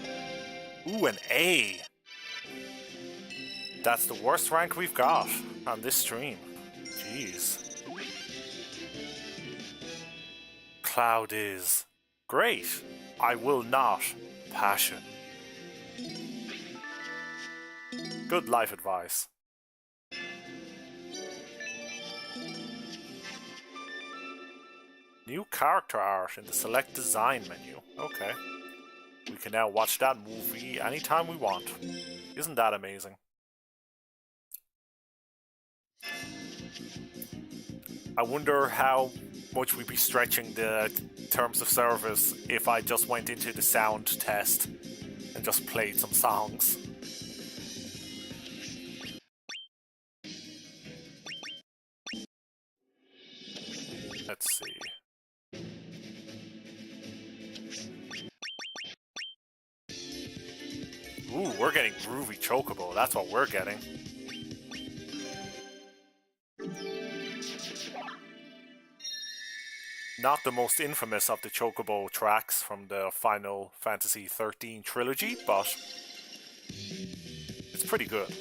Ooh, an A. That's the worst rank we've got on this stream. Jeez. Cloud is great. I will not. Passion. Good life advice. New character art in the select design menu. Okay. We can now watch that movie anytime we want. Isn't that amazing? I wonder how much we'd be stretching the terms of service if I just went into the sound test and just played some songs. Let's see. Ooh, we're getting groovy chocobo. That's what we're getting. Not the most infamous of the chocobo tracks from the Final Fantasy 13 trilogy, but it's pretty good.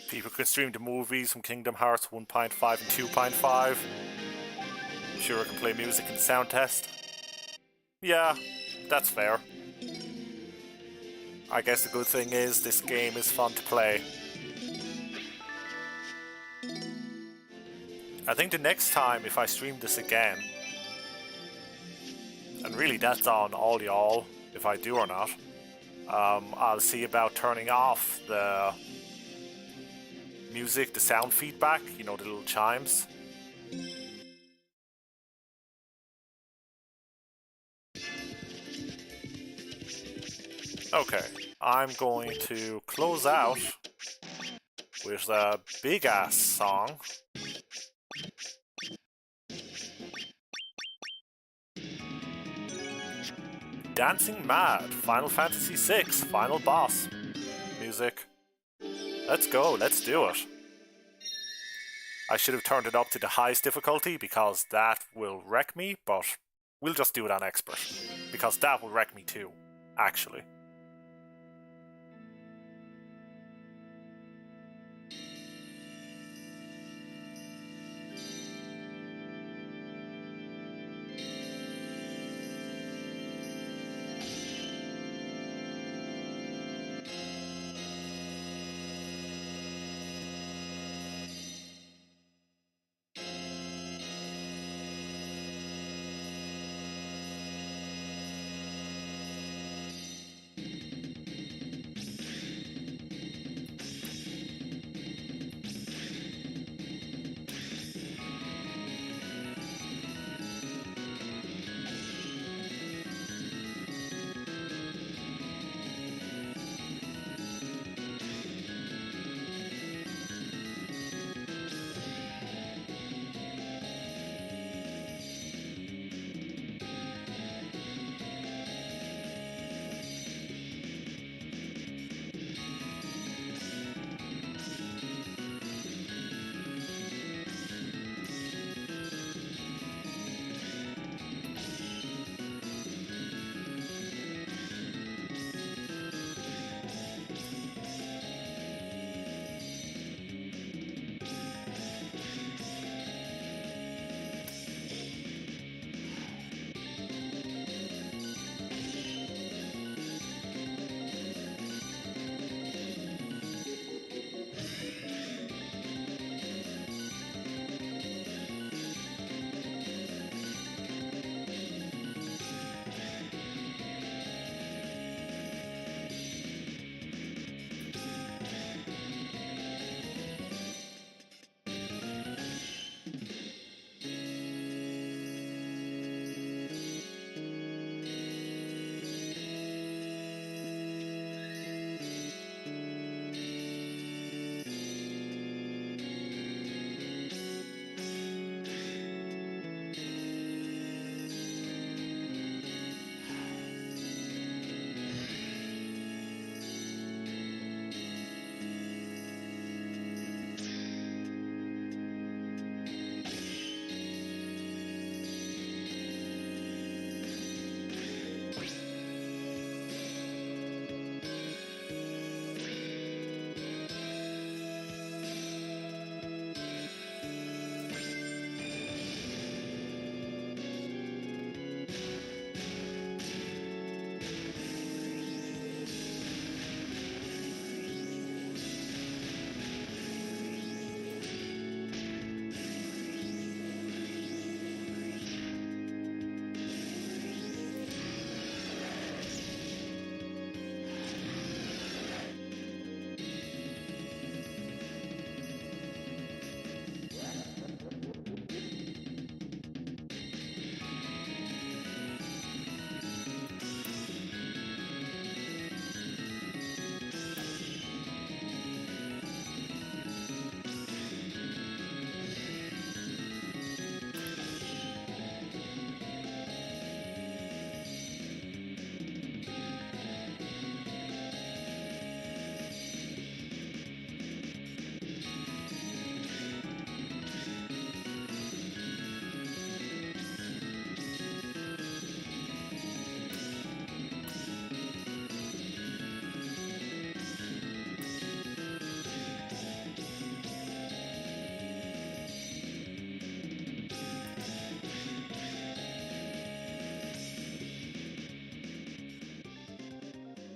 People can stream the movies from Kingdom Hearts 1.5 and 2.5. Sure, I can play music in the sound test. Yeah, that's fair. I guess the good thing is this game is fun to play. I think the next time if I stream this again, and really that's on all y'all if I do or not, I'll see about turning off the music, the sound feedback, you know, the little chimes. Okay, I'm going to close out with a big ass song. Dancing Mad, Final Fantasy VI, final boss. Music. Let's go, let's do it. I should have turned it up to the highest difficulty because that will wreck me, but we'll just do it on expert. Because that will wreck me too, actually.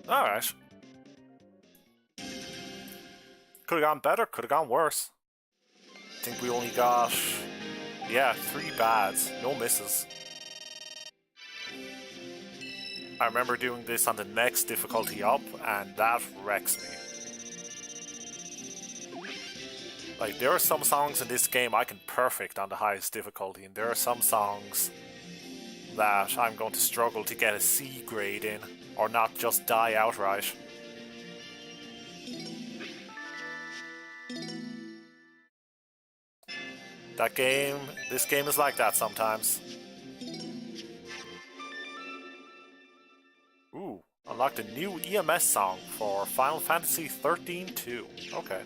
Alright. Could have gone better, could have gone worse. I think we only got, yeah, 3 bads, no misses. I remember doing this on the next difficulty up, and that wrecks me. Like, there are some songs in this game I can perfect on the highest difficulty, and there are some songs that I'm going to struggle to get a C grade in, or not just die outright. This game is like that sometimes. Ooh, unlocked a new EMS song for Final Fantasy 13-2. Okay.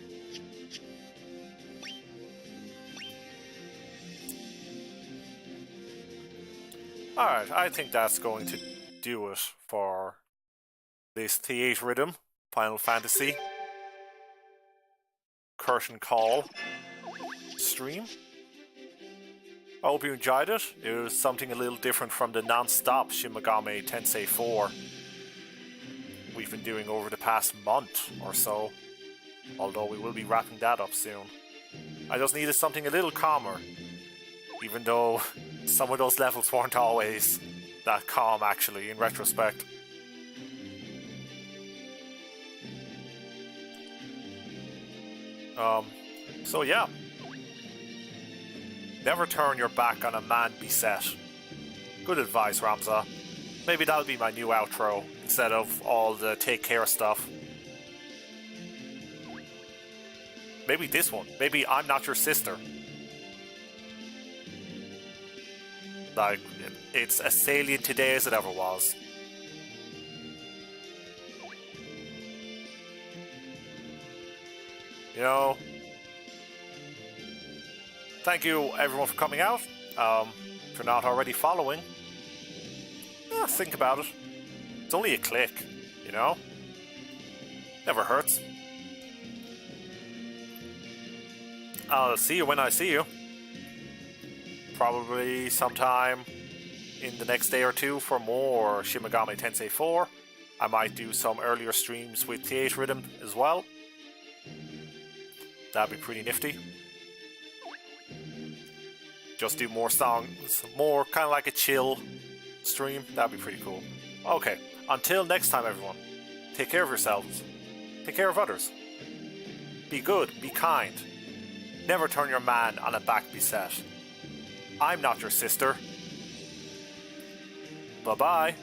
Alright, I think that's going to do it for this Theatrhythm Final Fantasy Curtain Call stream. I hope you enjoyed it. It was something a little different from the non-stop Shin Megami Tensei 4 we've been doing over the past month or so, although we will be wrapping that up soon. I just needed something a little calmer, even though some of those levels weren't always that calm actually, in retrospect. So yeah. Never turn your back on a man beset. Good advice, Ramza. Maybe that'll be my new outro, instead of all the take care stuff. Maybe this one. Maybe I'm not your sister. Like, it's as salient today as it ever was. You know, thank you everyone for coming out. If you're not already following, think about it. It's only a click, you know? Never hurts. I'll see you when I see you. Probably sometime in the next day or two for more Shin Megami Tensei 4. I might do some earlier streams with Theatrhythm as well. That'd be pretty nifty. Just do more songs, more kind of like a chill stream. That'd be pretty cool. Okay, until next time everyone, take care of yourselves, take care of others, be good, be kind, never turn your man on a back beset. I'm not your sister. Bye bye.